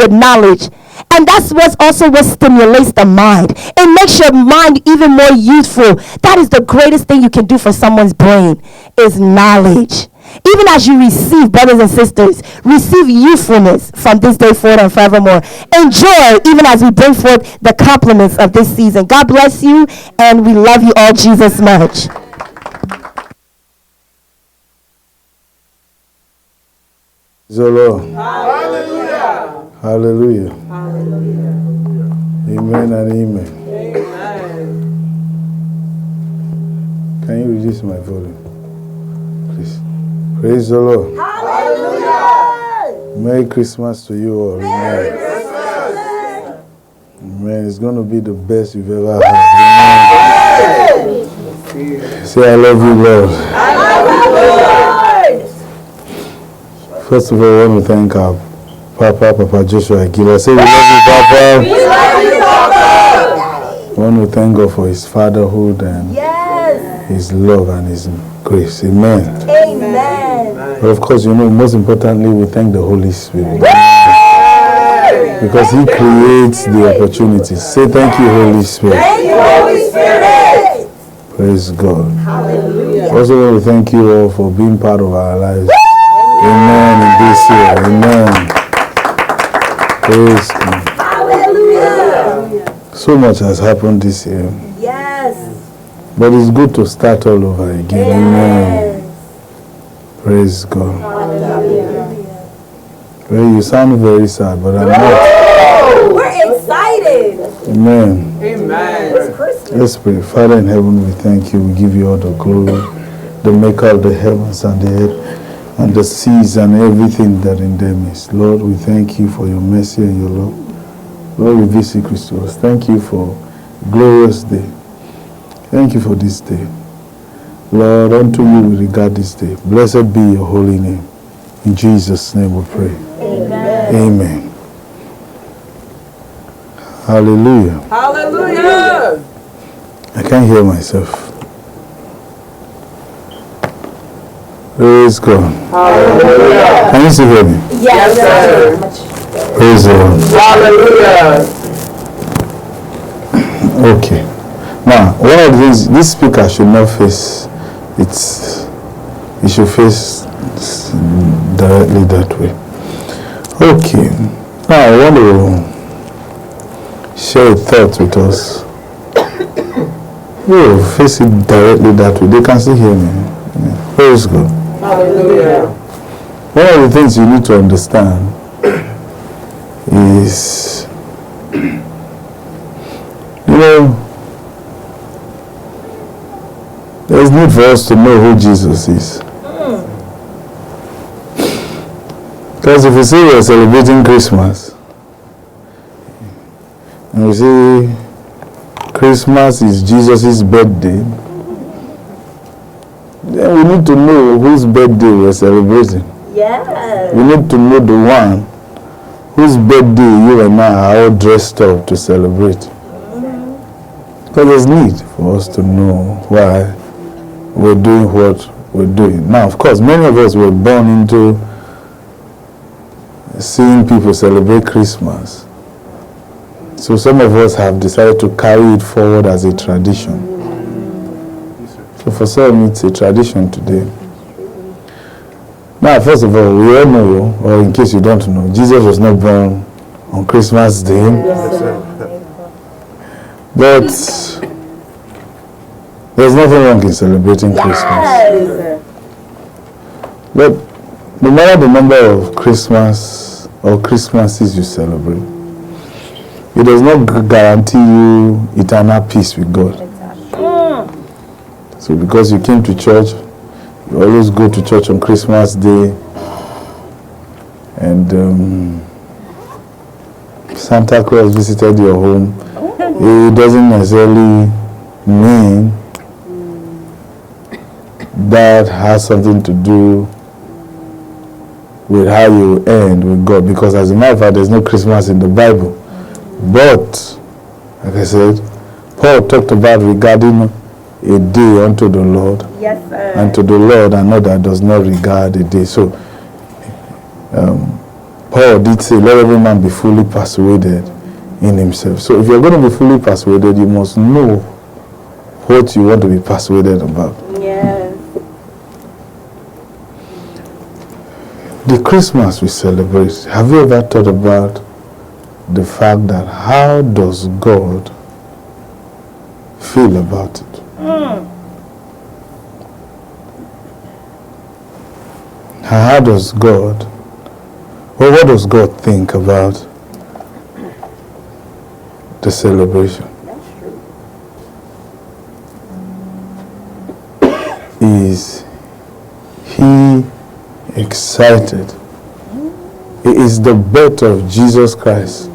with knowledge. And that's what stimulates the mind. It makes your mind even more youthful. That is the greatest thing you can do for someone's brain, is knowledge. Even as you receive, brothers and sisters, receive youthfulness from this day forward and forevermore. Enjoy, even as we bring forth the compliments of this season. God bless you, and we love you all Jesus much. Lord. Hallelujah. Hallelujah. Hallelujah. Amen and amen. Amen. Can you reduce my volume, please? Praise the Lord. Hallelujah. Merry Christmas to you all. Merry Amen. Christmas. Amen. It's going to be the best you've ever had. Amen. Say, I love you, Lord. I love you, Lord. First of all, I want to thank our Papa Joshua Aguilar. Say, we love you, Papa. We love you, Papa. I want to thank God for his fatherhood and his love and his grace. Amen. Amen. But of course, most importantly, we thank the Holy Spirit. Because he creates the opportunities. Say thank you, Holy Spirit. Thank you, Holy Spirit. Praise God. Hallelujah. I also want to thank you all for being part of our lives. Amen. In this year. Amen. Praise God. Hallelujah. So much has happened this year. Yes. But it's good to start all over again. Amen. Praise God. Hallelujah. Well, you sound very sad, but I'm not. Oh, we're excited. Amen. Amen. It's Christmas. Let's pray. Father in heaven, we thank you. We give you all the glory, the maker of the heavens and the earth, and the seas and everything that in them is. Lord, we thank you for your mercy and your love. Lord, we visit Christos. Thank you for a glorious day. Thank you for this day. Lord, unto you we regard this day. Blessed be your holy name. In Jesus' name we pray. Amen. Amen. Hallelujah. Hallelujah. I can't hear myself. Praise God. Hallelujah. Can you still hear me? Yes, sir. Praise the Lord. Hallelujah. Okay. Now, one of the things, this speaker should not face it should face directly that way. Okay. Now, I want to share a thought with us. Oh, face it directly that way. They can still hear me. Praise God. Hallelujah. One of the things you need to understand is, there's need for us to know who Jesus is. Because if we say we're celebrating Christmas, and we say Christmas is Jesus' birthday, then we need to know whose birthday we're celebrating. Yes. We need to know the one whose birthday you and I are all dressed up to celebrate. Because there's need for us to know why we're doing what we're doing. Now, of course, many of us were born into seeing people celebrate Christmas. So some of us have decided to carry it forward as a tradition. So for some, it's a tradition today. Now, first of all, we all know, or in case you don't know, Jesus was not born on Christmas Day. But there's nothing wrong in celebrating Christmas. But no matter the number of Christmas or Christmases you celebrate, it does not guarantee you eternal peace with God. So because you came to church, you always go to church on Christmas Day, and Santa Claus visited your home, it doesn't necessarily mean that has something to do with how you end with God, because as a matter of fact, there's no Christmas in the Bible. But, like I said, Paul talked about regarding a day unto the Lord, Yes, sir. and to the Lord another does not regard a day. So, Paul did say, let every man be fully persuaded in himself. So if you're going to be fully persuaded, you must know what you want to be persuaded about. Yes. The Christmas we celebrate, have you ever thought about the fact that how does God feel about it? How does God, well, what does God think about the celebration? Is he excited? It is the birth of Jesus Christ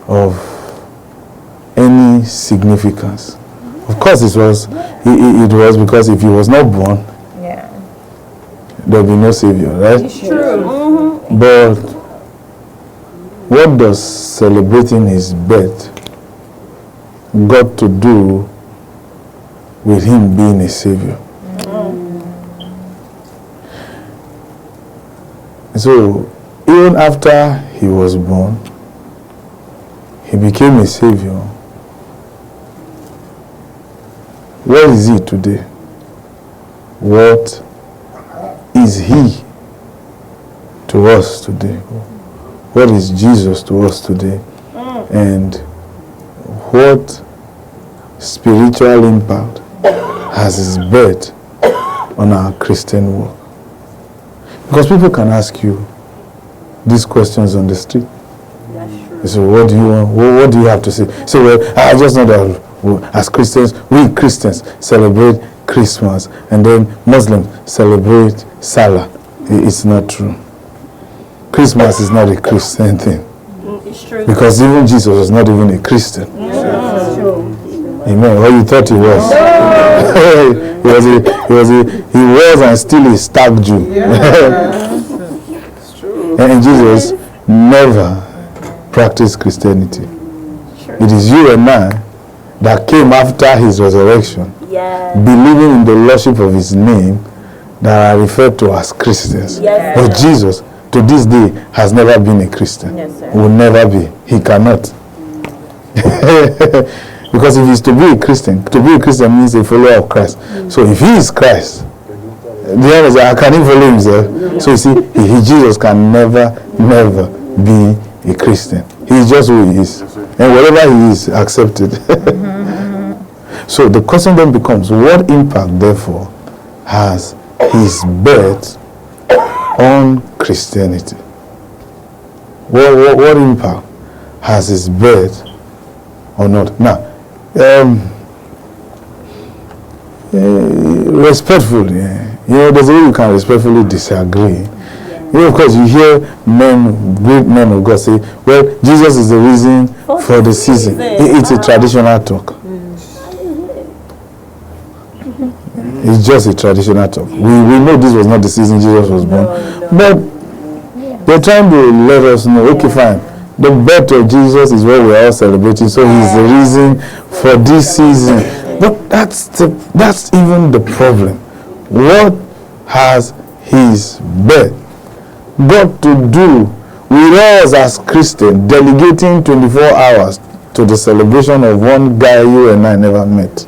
of any significance. Of course it was because if he was not born, there will be no Savior, right? It's true. But what does celebrating his birth got to do with him being a Savior? So, even after he was born, he became a Savior. Where is he today? What is he to us today? What is Jesus to us today? And what spiritual impact has his birth on our Christian walk? Because people can ask you these questions on the street. They say, what do you want? What do you have to say? Say, well, I just know that as Christians, we Christians celebrate Christmas, and then Muslims celebrate Salah. It's not true. Christmas is not a Christian thing. It's true. Because even Jesus was not even a Christian. It's true. Amen. Or you thought he was. he was and still a stark Jew. It's true. And Jesus never practiced Christianity. It is you and I that came after his resurrection, believing in the lordship of his name, that are referred to as Christians. But Jesus, to this day, has never been a Christian. Will never be. He cannot. Because if he's to be a Christian means a follower of Christ. So if he is Christ, the other is, can he follow himself? So you see, Jesus can never be a Christian. He is just who he is. And wherever he is, accepted. So the question then becomes, what impact, therefore, has his birth on Christianity? What impact has his birth or not? Now, respectfully, there's a way you can respectfully disagree. Of course, you hear great men of God say, well, Jesus is the reason for the season. It's a traditional talk. It's just a traditional talk. We know this was not the season Jesus was born. But they're trying to let us know, okay, fine. The birth of Jesus is what we're all celebrating, so he's the reason for this season. But that's even the problem. What has his birth got to do with us as Christians delegating 24 hours to the celebration of one guy you and I never met?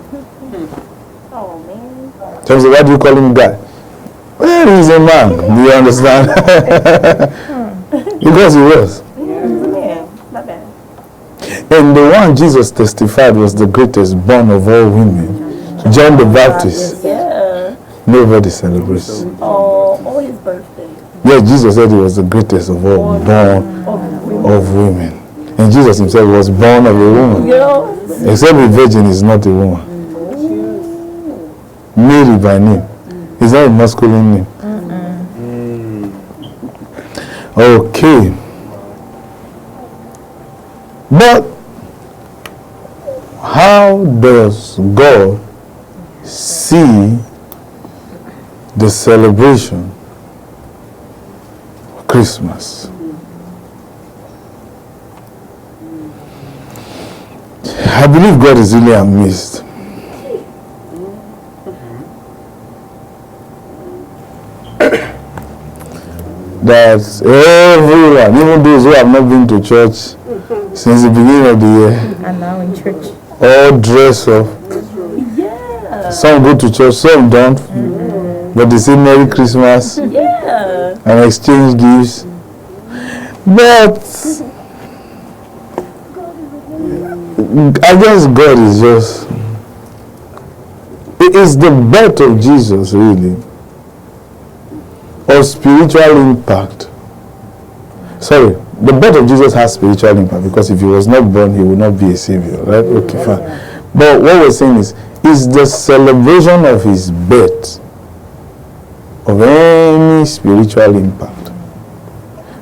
So why do you call him guy? Well, he's a man. Do you understand? Because he was. And the one Jesus testified was the greatest born of all women, John the Baptist. Nobody celebrates. Oh, his birthday. Yeah, Jesus said he was the greatest of all, born of women. And Jesus himself was born of a woman. Except a virgin is not a woman. Mary by name. Is that a masculine name? Okay. But how does God see the celebration of Christmas? I believe God is really amazed. that everyone, even those who have not been to church since the beginning of the year, And now in church. all dress up. Yeah. Some go to church, some don't. But they say Merry Christmas Yeah. and exchange gifts. But I guess God is just, it is the birth of Jesus really, or spiritual impact. Sorry, the birth of Jesus has spiritual impact, because if he was not born, he would not be a savior, right? Okay, fine. But what we're saying is the celebration of his birth of any spiritual impact.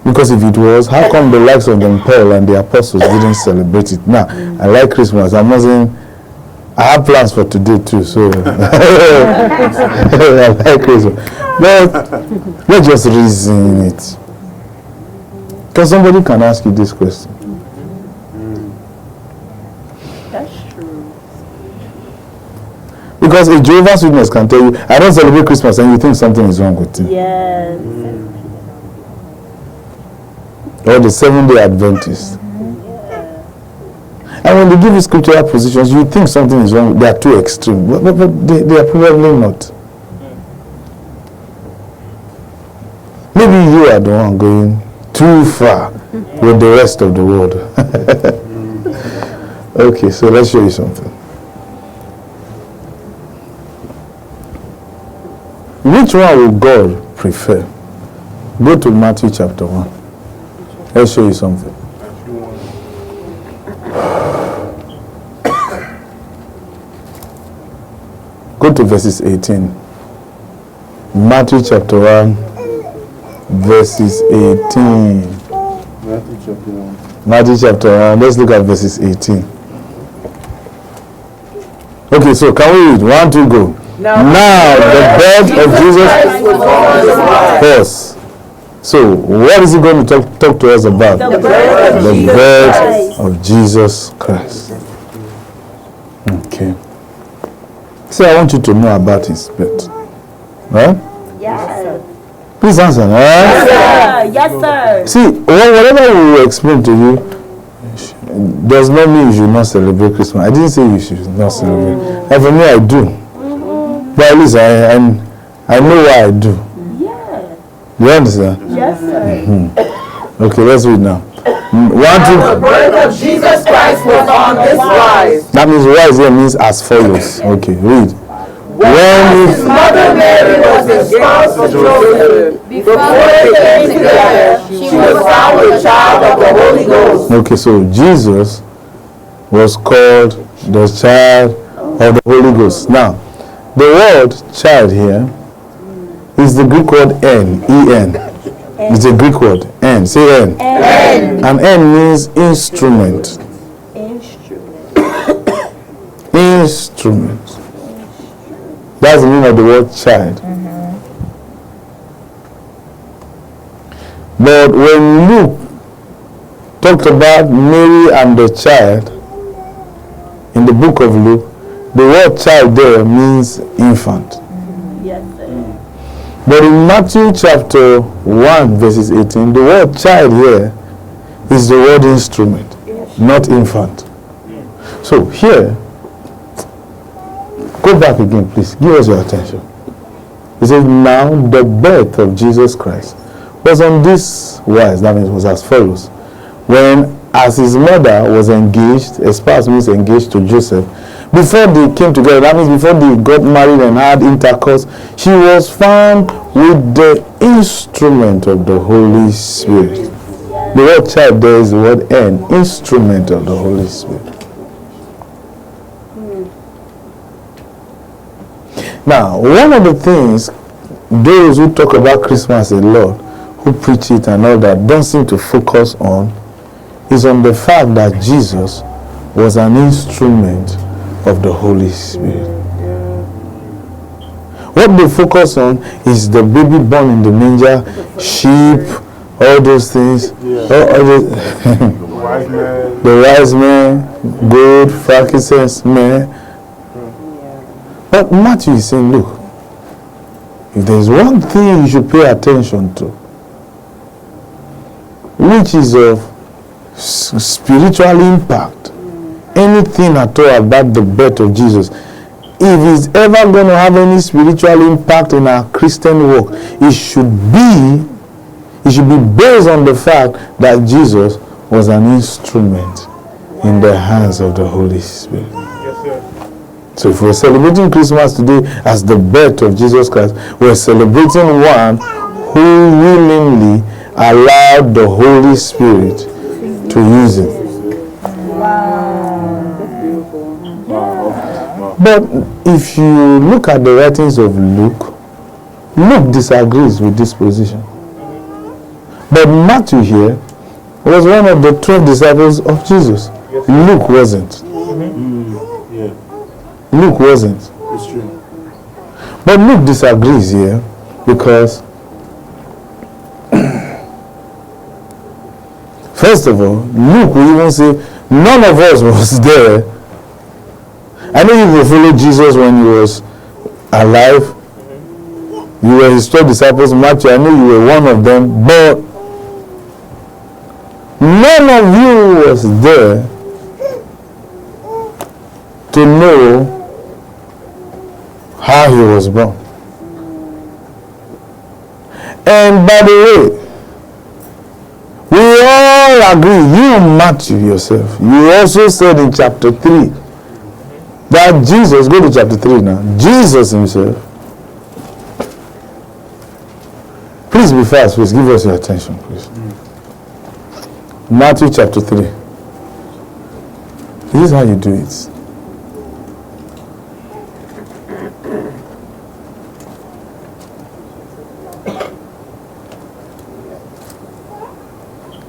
Because if it was, how come the likes of them Paul and the apostles didn't celebrate it? Now, I like Christmas. I'm not saying, I have plans for today too, so I like Christmas. But let's just reason it. Because somebody can ask you this question. That's true. Because a Jehovah's Witness can tell you, I don't celebrate Christmas, and you think something is wrong with it. Yes. Or the Seventh-day Adventist. And when they give you scriptural positions, you think something is wrong. They are too extreme. But they are probably not. Maybe you are the one going too far with the rest of the world. Okay, so let's show you something. Which one will God prefer? Go to Matthew chapter 1. Let's show you something. Go to verses 18. Matthew chapter 1, verses 18. Matthew chapter 1. Let's look at verses 18. Okay, so can we read? 1, 2, go. Now the birth of Jesus was. So, what is he going to talk to us about? The birth of Jesus Christ. Okay. So, I want you to know about his birth. Right? Yes. Please answer. Right? Yes, sir. See, whatever we will explain to you does not mean you should not celebrate Christmas. I didn't say you should not celebrate. And for me, I do. But at least I know why I do. You understand? Yes, sir. Okay, let's read now. 1, 2. The birth of Jesus Christ was on this wise. That means wise here means as follows. Okay, read. When His mother Mary was espoused to Joseph, before they came together, she was found with child of the Holy Ghost. Okay, so Jesus was called the child of the Holy Ghost. Now, the word child here is the Greek word N, E-N. It's a Greek word, N. Say N. N. And N means instrument. Instrument. That's the meaning of the word child. But when Luke talked about Mary and the child in the book of Luke, the word child there means infant. Yes, sir. But in Matthew chapter 1 verses 18, the word child here is the word instrument, not infant. So here, go back again please, give us your attention. It says, now the birth of Jesus Christ was on this wise, that means it was as follows. When as his mother was engaged, espoused means engaged to Joseph, before they came together, that means before they got married and had intercourse, she was found with the instrument of the Holy Spirit. The word child there is the word N, instrument of the Holy Spirit. Now, one of the things those who talk about Christmas a lot, who preach it and all that, don't seem to focus on is on the fact that Jesus was an instrument of the Holy Spirit. What they focus on is the baby born in the manger, sheep, all those things. The wise men, gold, frankincense, myrrh. But Matthew is saying, look, if there is one thing you should pay attention to, which is of spiritual impact, anything at all about the birth of Jesus, if it's ever going to have any spiritual impact in our Christian walk, it should be based on the fact that Jesus was an instrument in the hands of the Holy Spirit. Yes, sir. So if we're celebrating Christmas today as the birth of Jesus Christ, we're celebrating one who willingly allowed the Holy Spirit to use him. But if you look at the writings of Luke, Luke disagrees with this position. But Matthew here was one of the 12 disciples of Jesus. Luke wasn't. Yeah, Luke wasn't. it's true. But Luke disagrees here because first of all, Luke will even say none of us was there. I know you will follow Jesus when he was alive. You were his 12 disciples. Matthew, I know you were one of them, but none of you was there to know how he was born. And by the way, we all agree, you Matthew yourself, you also said in chapter 3 that Jesus, go to chapter 3 now, Jesus himself, please be fast, please give us your attention, please. Matthew chapter 3. This is how you do it.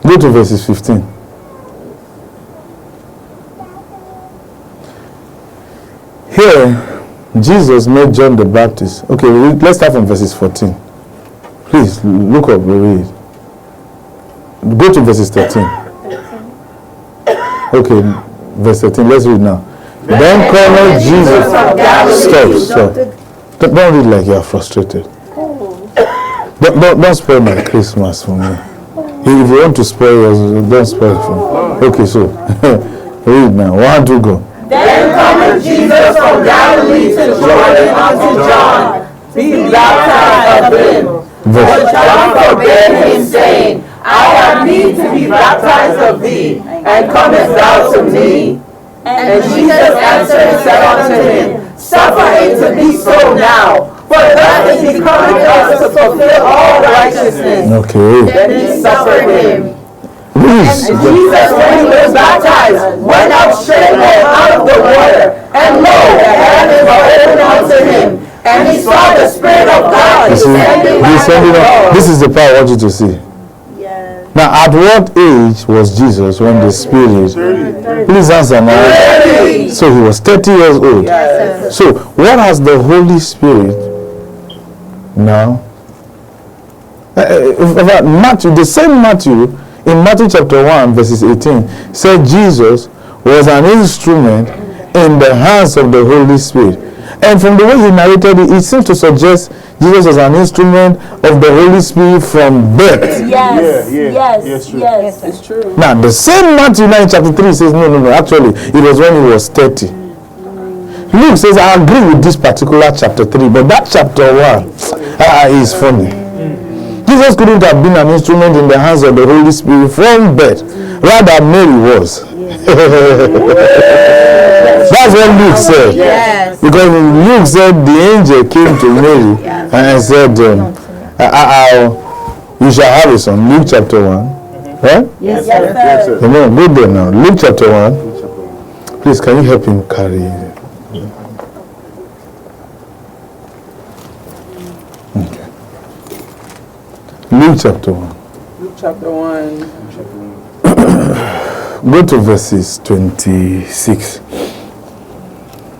Go to verses 15. Here, Jesus met John the Baptist. Okay, let's start from verses 14. Please, look up, read. Go to verses 13. Okay, verse 13, let's read now. Then cometh Jesus. Stop. Don't read like you are frustrated. Don't spoil my Christmas for me. If you want to spoil yours, don't spoil it for me. Okay, so read now. 1, 2, go. Then cometh Jesus from Galilee to Jordan unto John, to be baptized of him. But John forbade him, saying, I have need to be baptized of thee, and comest thou to me? And Jesus answered and said unto him, Suffer it to be so now, for thus is becoming us to fulfill all righteousness. Okay. Then he suffered him. Please. And Jesus, when he was baptized, went up straightway out of the water, and lo, the heavens were opened unto him, and he saw the Spirit of God descending like a dove. This is the part I want you to see. Yes. Now, at what age was Jesus when the Spirit? Please answer now. 30. So he was 30 years old. Yes. So what has the Holy Spirit now? Matthew, the same Matthew, in Matthew chapter 1, verses 18, said Jesus was an instrument in the hands of the Holy Spirit. And from the way he narrated it, it seems to suggest Jesus was an instrument of the Holy Spirit from birth. Yes. Yes, true. Yes. It's true. Now, the same Matthew 9 chapter 3 says, no, actually, it was when he was 30. Luke says, I agree with this particular chapter 3, but that chapter 1 is funny. Jesus couldn't have been an instrument in the hands of the Holy Spirit from birth. Rather, Mary was. That's what Luke said. Yes. Because Luke said the angel came to Mary and said, you shall have a son. Luke chapter 1. Right? Yes, Yes, sir. sir. No, go there now. Luke chapter 1. Please, can you help him carry it? Okay. Luke chapter 1. Luke chapter 1. Go to verses 26.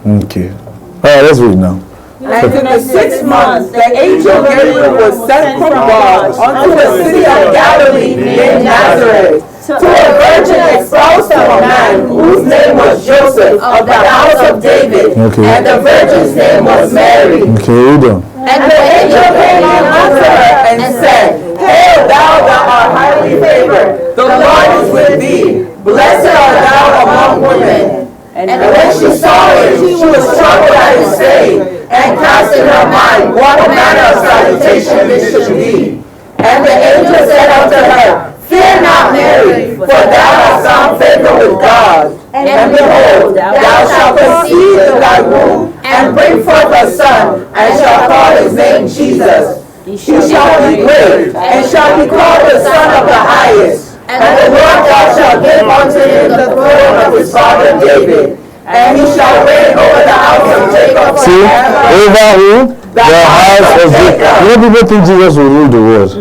Okay. All right, let's read now. And in the 6th month, the angel Gabriel was sent from God unto a city of Galilee named Nazareth, to a virgin espoused to a man whose name was Joseph of the house of David, Okay. and the virgin's name was Mary. Okay, hold on. And the angel came in unto her and said, Hail, thou that art highly thee favor. The Lord is with thee. Blessed art thou among women. And when she saw it, she was troubled at his saying, and cast in her mind what manner of salutation this should be. And the angel said unto her, Fear not, Mary, for thou hast found favor with God. And behold, thou shalt conceive in thy womb, and bring forth a son, and shall call his name Jesus. He shall be great, and shall be called the Son of the Highest. And the Lord God shall give unto him the throne of his father David, and he shall reign over the house of Jacob See, over who? The house of Jacob. You know, people think Jesus will rule the world.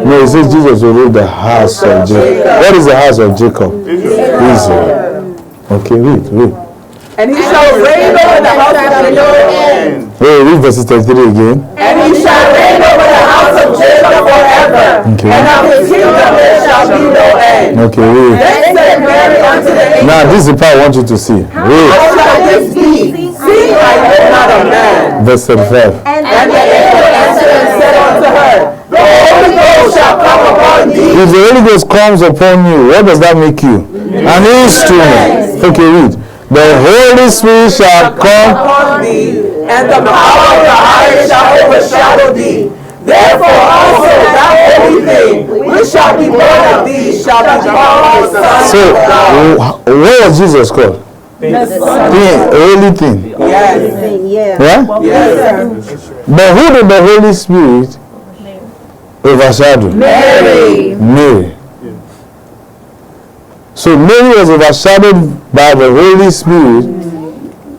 No, it says Jesus will rule the house of Jacob. What is the house of Jacob? Israel. Okay, read. And he shall reign over the house of Jacob. Wait, read verses 33 again. And he shall reign over the house of Jacob forever. Okay. And of his kingdom there shall be no end. Okay, read. Then said Mary unto the angel, Now, this is the part I want you to see. Read. How shall this be? Seeing I know not a man. Verse 35. And the angel answered and said unto her, The Holy Ghost shall come upon thee. If the Holy Ghost comes upon you, what does that make you? An instrument. Okay, read. The Holy Spirit shall come upon thee, and the power of the highest shall overshadow thee. Therefore also that holy thing which shall be born of thee shall be called the Son So, of God. what was Jesus called? The holy thing. Yes. Yeah? Yes. But who did the Holy Spirit overshadow? Mary. So Mary was overshadowed by the Holy Spirit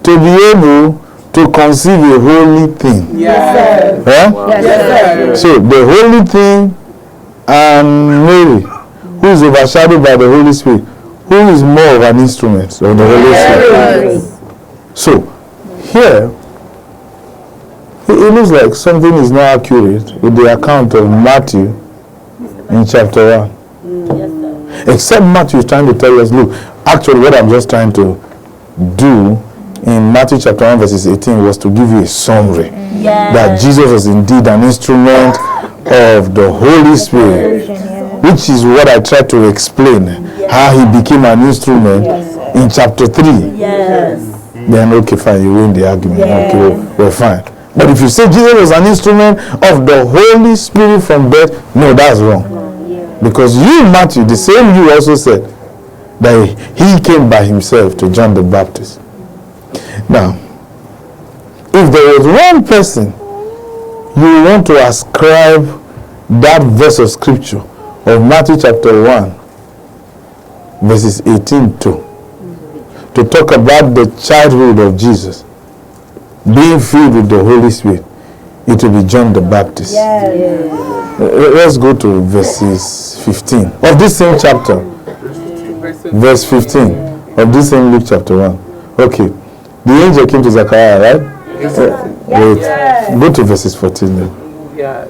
to be able to conceive a holy thing. Yes. Huh? Yes. So the holy thing and Mary, who is overshadowed by the Holy Spirit, who is more of an instrument of the Holy Spirit? So here, it looks like something is not accurate with the account of Matthew in chapter 1. Except Matthew is trying to tell us, look, actually what I'm just trying to do in Matthew chapter 1 verses 18 was to give you a summary. That Jesus was indeed an instrument of the Holy Spirit, which is what I tried to explain, how he became an instrument in chapter 3. Then, okay, fine, you win the argument. Okay, we're fine. But if you say Jesus was an instrument of the Holy Spirit from birth, no, that's wrong. Because you, Matthew, the same you also said that he came by himself to John the Baptist. Now, if there was one person you want to ascribe that verse of scripture of Matthew chapter 1, verses 18 to talk about the childhood of Jesus being filled with the Holy Spirit, it will be John the Baptist. Let's go to verses 15 of this same chapter. Verse 15 of this same Luke chapter 1. Okay. The angel came to Zechariah, right? Wait. Go to verses 14 then.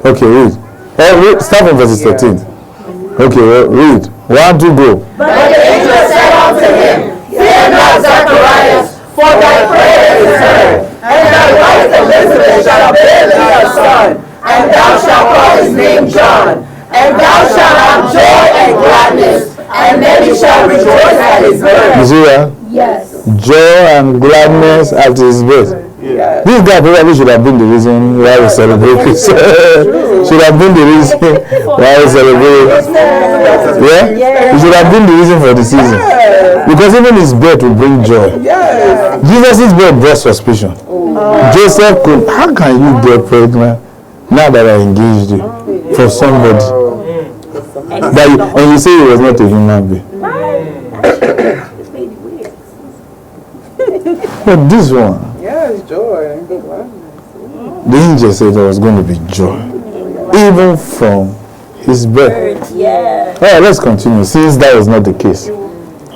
Okay, read. Start from verses 13. Okay, read. 1, 2, go. But the angel said unto him, Fear not, Zacharias, for thy prayer is heard, and thy wife Elizabeth shall bear thee a son, and thou shalt call his name John. And thou shalt have joy and gladness, and many shall rejoice at his birth. You see that? Yes. Joy and gladness at his birth. This guy probably should have been the reason why we celebrate this. Should have been the reason why we celebrate. Yeah? It should have been the reason for the season. Because even his birth will bring joy. Jesus' birth brought suspicion. Joseph could, how can you get pregnant now that I engaged you for somebody? And you say he was not a human being. But this one, Joy. the angel said there was going to be joy, even from his birth. All right, let's continue. Since that was not the case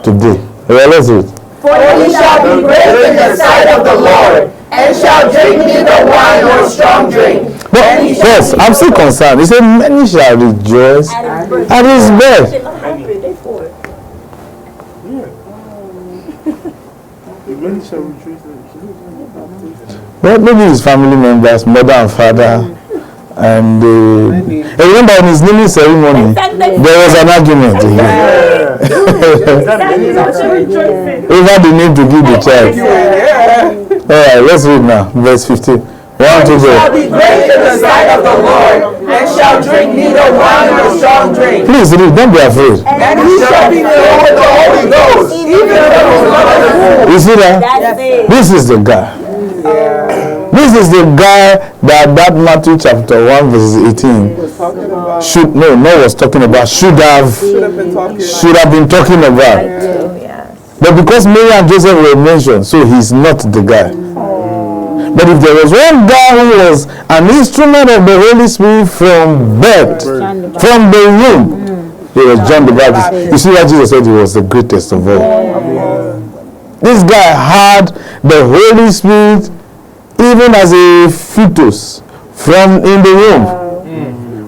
today, well, let's read. For he shall be great in the sight of the Lord, and shall drink neither wine nor strong drink. But yes, I'm still concerned. He said, many shall rejoice at his birth. Well, maybe his family members, mother and father, And remember in his naming ceremony, there was an argument over the name to give the child. All right, let's read now, verse 15. 1, 2, go. Shall be great in the sight of the Lord, and shall drink neither wine nor strong drink. Please read, don't be afraid. And he shall be filled with the Holy Ghost, even from his mother's womb. You see that? That's it. This is the guy. This is the guy that Matthew chapter 1 verse 18 should was talking about, should have been talking about. But because Mary and Joseph were mentioned, so he's not the guy. But if there was one guy who was an instrument of the Holy Spirit from birth, from the womb, it was John the Baptist. You see what Jesus said? He was the greatest of all. This guy had the Holy Spirit even as a fetus from in the womb.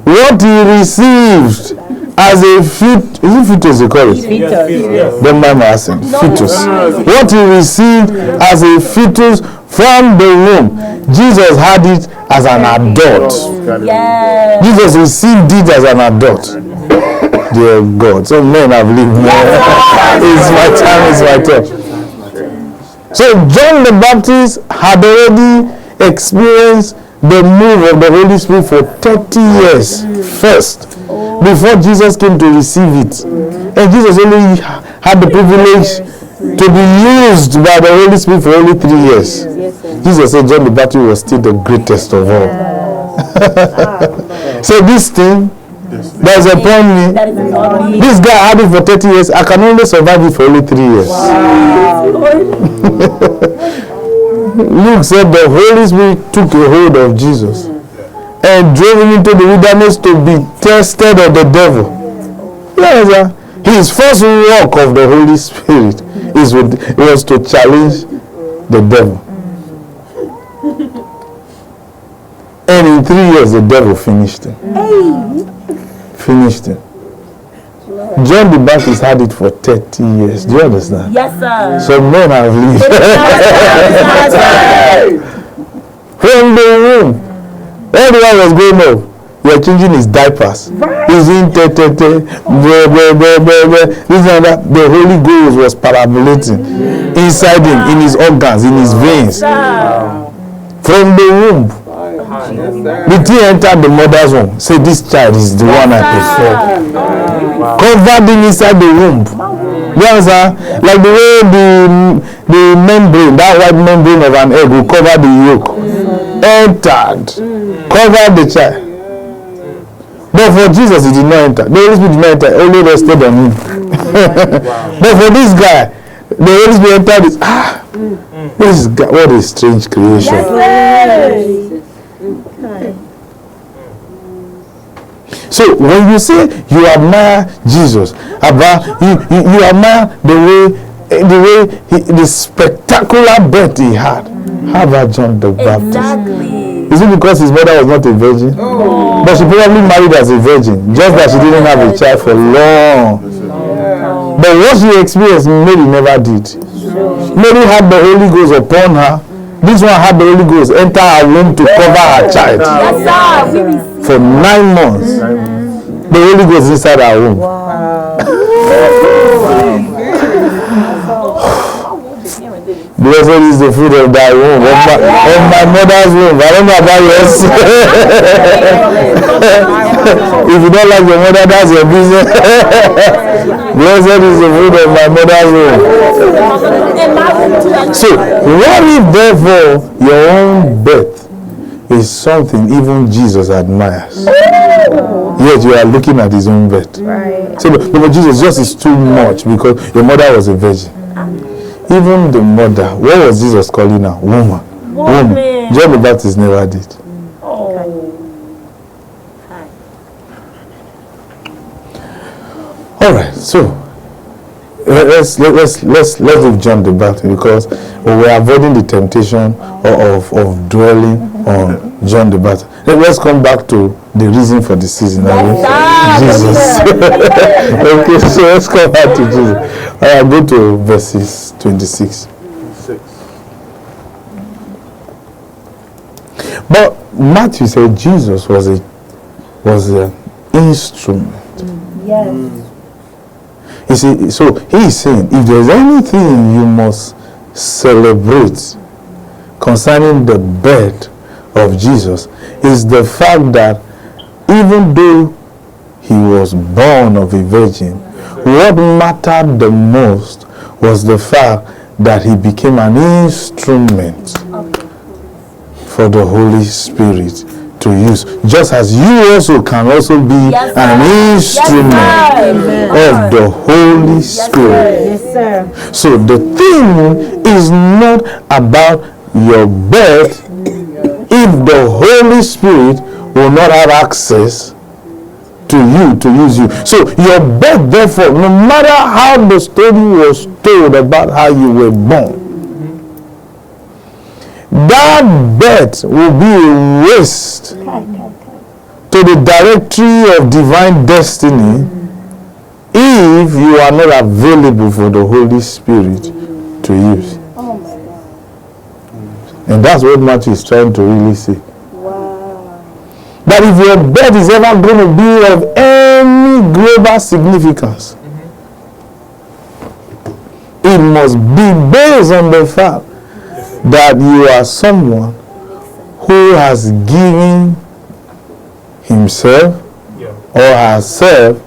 What he received as a fetus, is it fetus they call it? Fetus. Don't mind my accent. Fetus. What he received as a fetus from the womb, Jesus had it as an adult. Yes. Jesus received it as an adult. Dear God, some men have lived more. It's my time. So John the Baptist had already experienced the move of the Holy Spirit for 30 years first, before Jesus came to receive it. And Jesus only had the privilege to be used by the Holy Spirit for only 3 years. Jesus said John the Baptist was still the greatest of all. So this thing that is upon me, this guy had it for 30 years. I can only survive it for only 3 years. Luke said the Holy Spirit took a hold of Jesus and drove him into the wilderness to be tested of the devil. Yes, his first work of the Holy Spirit was to challenge the devil. And in 3 years, the devil finished him. Finished him. John the Baptist had it for 30 years. Do you understand? Yes, sir. Some men have lived. From the womb. Everyone was going up. We are changing his diapers. He's in this and that. The Holy Ghost was parabolating inside him, in his organs, in his veins. From the womb. The thing entered the mother's womb. Say, this child is the one I prefer. Covered him inside the womb. You understand? Like the way the membrane, that white membrane of an egg will cover the yolk. Entered. Covered the child. But for Jesus, it did not enter. The Holy Spirit did not enter. Only rested on him. But for this guy, the Holy Spirit entered this. This guy, what a strange creation. So when you say you admire Jesus, you admire the spectacular birth he had. How about John the Baptist? Exactly. Is it because his mother was not a virgin? But she probably married as a virgin, just that she didn't have a child for long. But what she experienced, Mary never did. Mary had the Holy Ghost upon her. This one had the Holy Ghost enter her womb to cover her child. Yes, sir. For 9 months. The Holy Ghost inside her womb. Blessed is the fruit of thy womb, of my mother's womb. I don't know about yours. If you don't like your mother, that's your business. Blessed is the fruit of my mother's womb. So, what if therefore your own birth is something even Jesus admires? Yet you are looking at his own birth. Right. So, but Jesus just is too much because your mother was a virgin. Even the mother, what was Jesus calling her? Woman. John the Baptist never did. All right, so let's leave John the Baptist because we're avoiding the temptation of dwelling on John the Baptist. Let's come back to the reason for the season. Jesus. Okay, so let's come back to Jesus. I go to verses 26. But Matthew said Jesus was an instrument. Yes. You see, so he is saying, if there's anything you must celebrate concerning the birth of Jesus, is the fact that even though he was born of a virgin, what mattered the most was the fact that he became an instrument for the Holy Spirit to use. Just as you also can also be an instrument of the Holy Spirit. Yes, sir. So the thing is not about your birth if the Holy Spirit will not have access to you to use you. So your birth, therefore, no matter how the story was told about how you were born, that birth will be a waste to the directory of divine destiny if you are not available for the Holy Spirit to use. And that's what Matthew is trying to really say. That if your birth is ever going to be of any global significance, it must be based on the fact that you are someone who has given himself or herself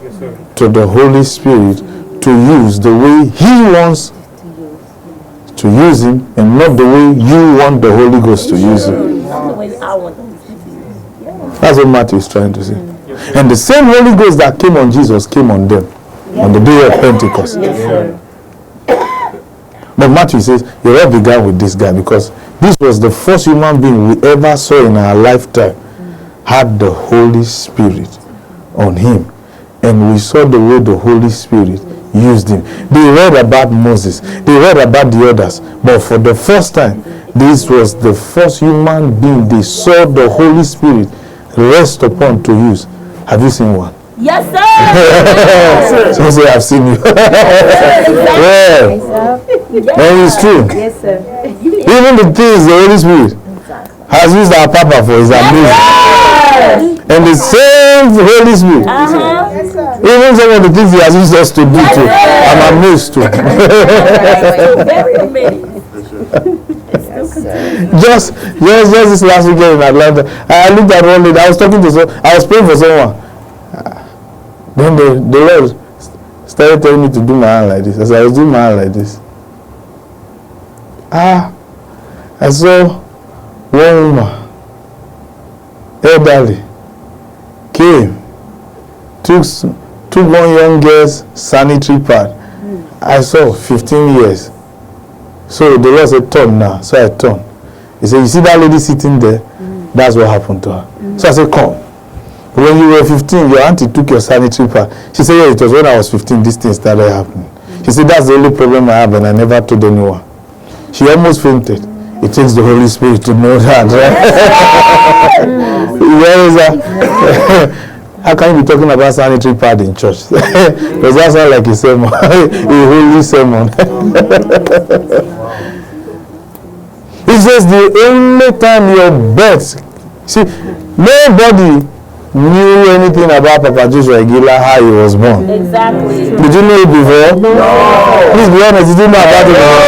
to the Holy Spirit to use the way he wants to use him, and not the way you want the Holy Ghost to use him. That's what Matthew is trying to say. And the same Holy Ghost that came on Jesus came on them on the day of Pentecost. But Matthew says, it all began with this guy, because this was the first human being we ever saw in our lifetime had the Holy Spirit on him. And we saw the way the Holy Spirit used him. They read about Moses, they read about the others, but for the first time, this was the first human being they saw the Holy Spirit rest upon to use. Have you seen one? Yes, sir. Some say, I've seen you. Yeah. And it's true. Yes, sir. Even the things the Holy Spirit has used our Papa for is amazing. And the same Holy Spirit, even some of the things he has used us to do too, I'm amazed too. Very amazing. Just this last weekend in Atlanta, I looked at one lady. I was talking to someone. I was praying for someone. Then the Lord started telling me to do my hand like this. As I was doing my hand like this, I saw one woman, elderly, came, took one young girl's sanitary pad. I saw 15 years. So the Lord said, turn now. So I turned. He said, you see that lady sitting there? That's what happened to her. So I said, come. When you were 15, your auntie took your sanitary pad. She said, yeah, it was when I was 15 this thing started happening. She said, that's the only problem I have, and I never told anyone. She almost fainted. It takes the Holy Spirit to know that, right? Where is that? How can you be talking about sanitary pad in church? Does that sound like a sermon? A holy sermon. It says the only time your birth. See, nobody knew anything about Papa Joshua Igila, how he was born. Exactly. Did you know it before? No. Please be honest, did you know about it before?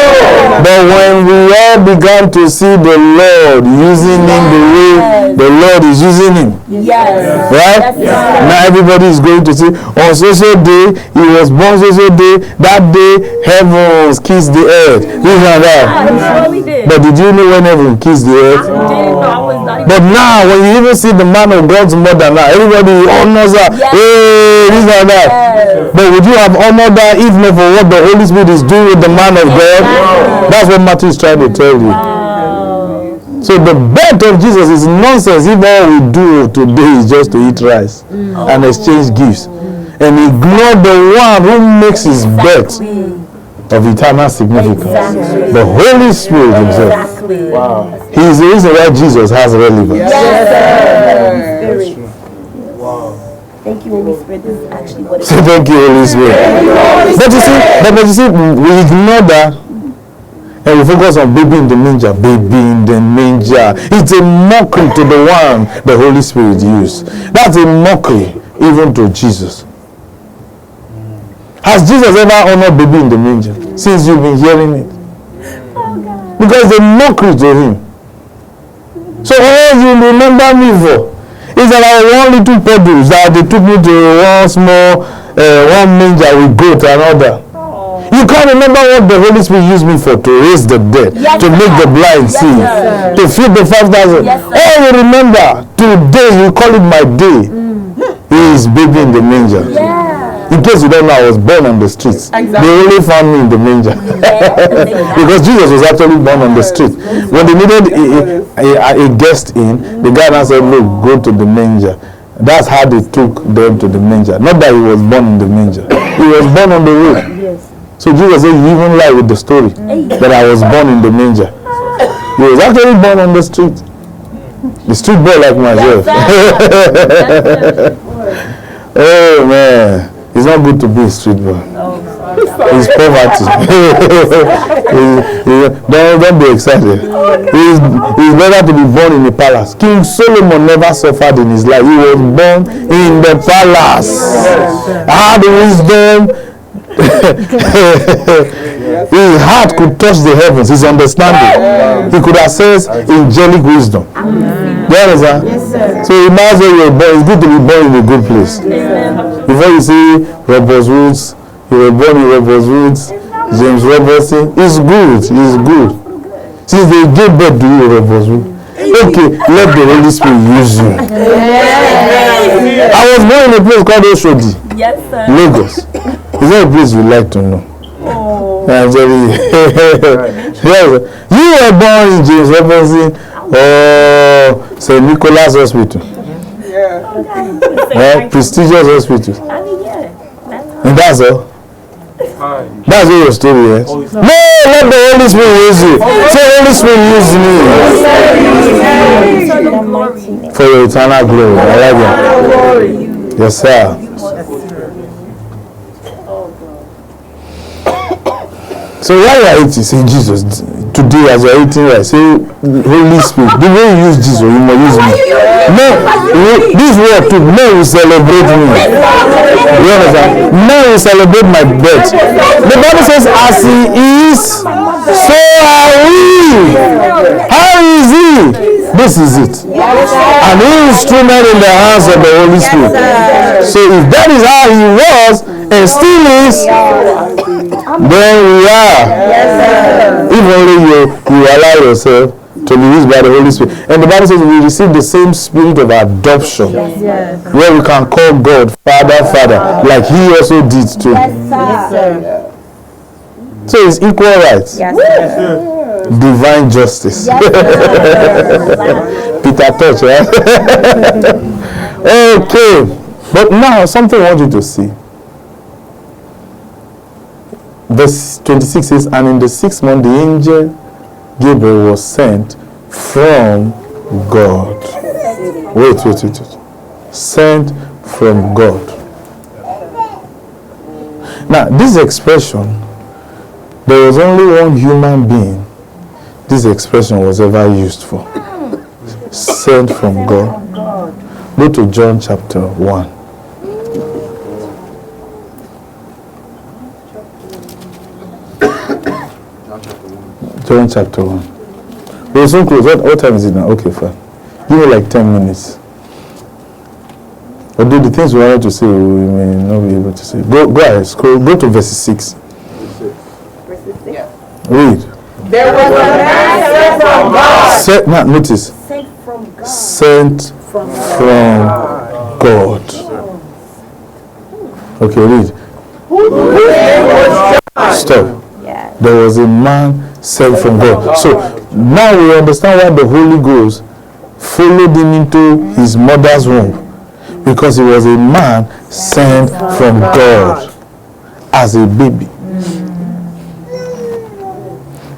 But when we all began to see the Lord using him the way the Lord is using him, Yes. right? Yes. Now everybody is going to say, on social day, he was born social day, that day heavens kissed the earth. This and that. I surely did. But did you know when heaven kissed the earth? I didn't know. I was not even. But now, when you even see the man of God's mother now, everybody honors her. Yes. Hey, this and that. Yes. But would you have honored her if not for what the Holy Spirit is doing with the man of God? That's what Matthew is trying to tell you. So the birth of Jesus is nonsense if all we do today is just to eat rice and exchange gifts and ignore the one who makes his birth of eternal significance. The Holy Spirit himself. Exactly. Wow. He is the reason why Jesus has relevance. Yes, sir. Thank you, Holy Spirit. This is actually what it So thank you, Holy Spirit. But you see, we ignore that. And we focus on baby in the manger, baby in the manger. It's a mockery to the one the Holy Spirit used. That's a mockery even to Jesus. Has Jesus ever honored baby in the manger since you've been hearing it? Because the mockery to him. So all you remember me for is that I was one little puddles that they took me to one small one manger with goat and other. You can't remember what the Holy Spirit used me for, to raise the dead, to make the blind see, to feed the 5,000. All you remember today, you call it my day, is baby in the manger. In case you don't know, I was born on the streets. They only found me in the manger. Because Jesus was actually born on the street. When they needed a guest in, the guy now said, look, go to the manger. That's how they took them to the manger. Not that he was born in the manger. He was born on the road. So Jesus said, you even lie with the story that I was born in the manger. He was actually born on the street. The street boy like myself. Oh man. It's not good to be a street boy. It's poverty. Don't be excited. It's better to be born in a palace. King Solomon never suffered in his life. He was born in the palace. Had wisdom. His heart could touch the heavens. His understanding. He could access angelic wisdom. You understand? So it might as well you're born. It's good to be born in a good place. Before you see Roberts Woods, you were born in Roberts Woods, James Robertson. It's good. It's good. Since they gave birth to you, Roberts Woods. Okay, let the Holy Spirit use you. I was born in a place called Oshodi, Lagos. Is that a place you like to know? I'm telling you. You were born in James Robertson or St. Nicholas Hospital. Prestigious hospital. And that's all. That's what your story is. No, let the Holy Spirit use you. Say, Holy Spirit use me. For your eternal glory. I like that. Yes, sir. So while you are eating, say Jesus, today as you are eating rice, say Holy Spirit, the way you use Jesus, you must use me. No, this word too, men will celebrate me. You understand? Men will celebrate my birth. The Bible says, as he is, so are we. How is he? This is it. An instrument in the hands of the Holy Spirit. So if that is how he was and still is, then we are. If only you allow yourself to be used by the Holy Spirit. And the Bible says we receive the same spirit of adoption, where we can call God Father, Father, like he also did too. So it's equal rights. Divine justice. Peter Touch, right? Okay. But now something I want you to see. Verse 26 says, and in the 6th month the angel Gabriel was sent from God. Wait. Sent from God. Now, this expression, there was only one human being this expression was ever used for. Sent from God. Go to John chapter 1. John chapter 1. We're so close. What time is it now? Okay, fine. Give me like 10 minutes. Although the things we wanted to say, we may not be able to say. Go ahead. Scroll. Go to verse 6. Read. There was a man sent from God. Now, notice. Sent from God. Okay, read. Whose name was John. Stop. There was a man sent from God. So now we understand why the Holy Ghost followed him into his mother's womb, because he was a man sent from God as a baby.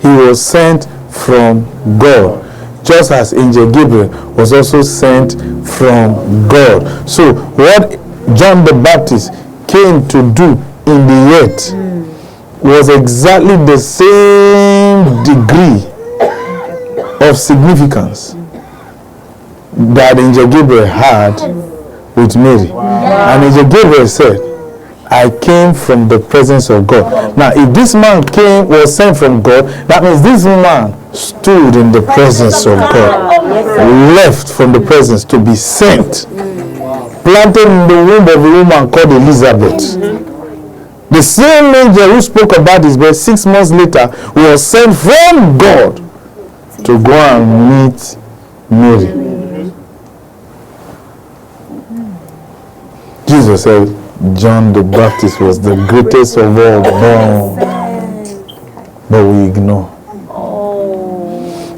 He was sent from God, just as Angel Gabriel was also sent from God. So what John the Baptist came to do in the earth was exactly the same same degree of significance that Angel Gabriel had with Mary. And Angel Gabriel said, I came from the presence of God. Now, if this man was sent from God, that means this man stood in the presence of God, left from the presence to be sent, planted in the womb of a woman called Elizabeth. The same angel who spoke about this birth 6 months later was sent from God to go and meet Mary. Jesus said John the Baptist was the greatest of all born, but we ignore.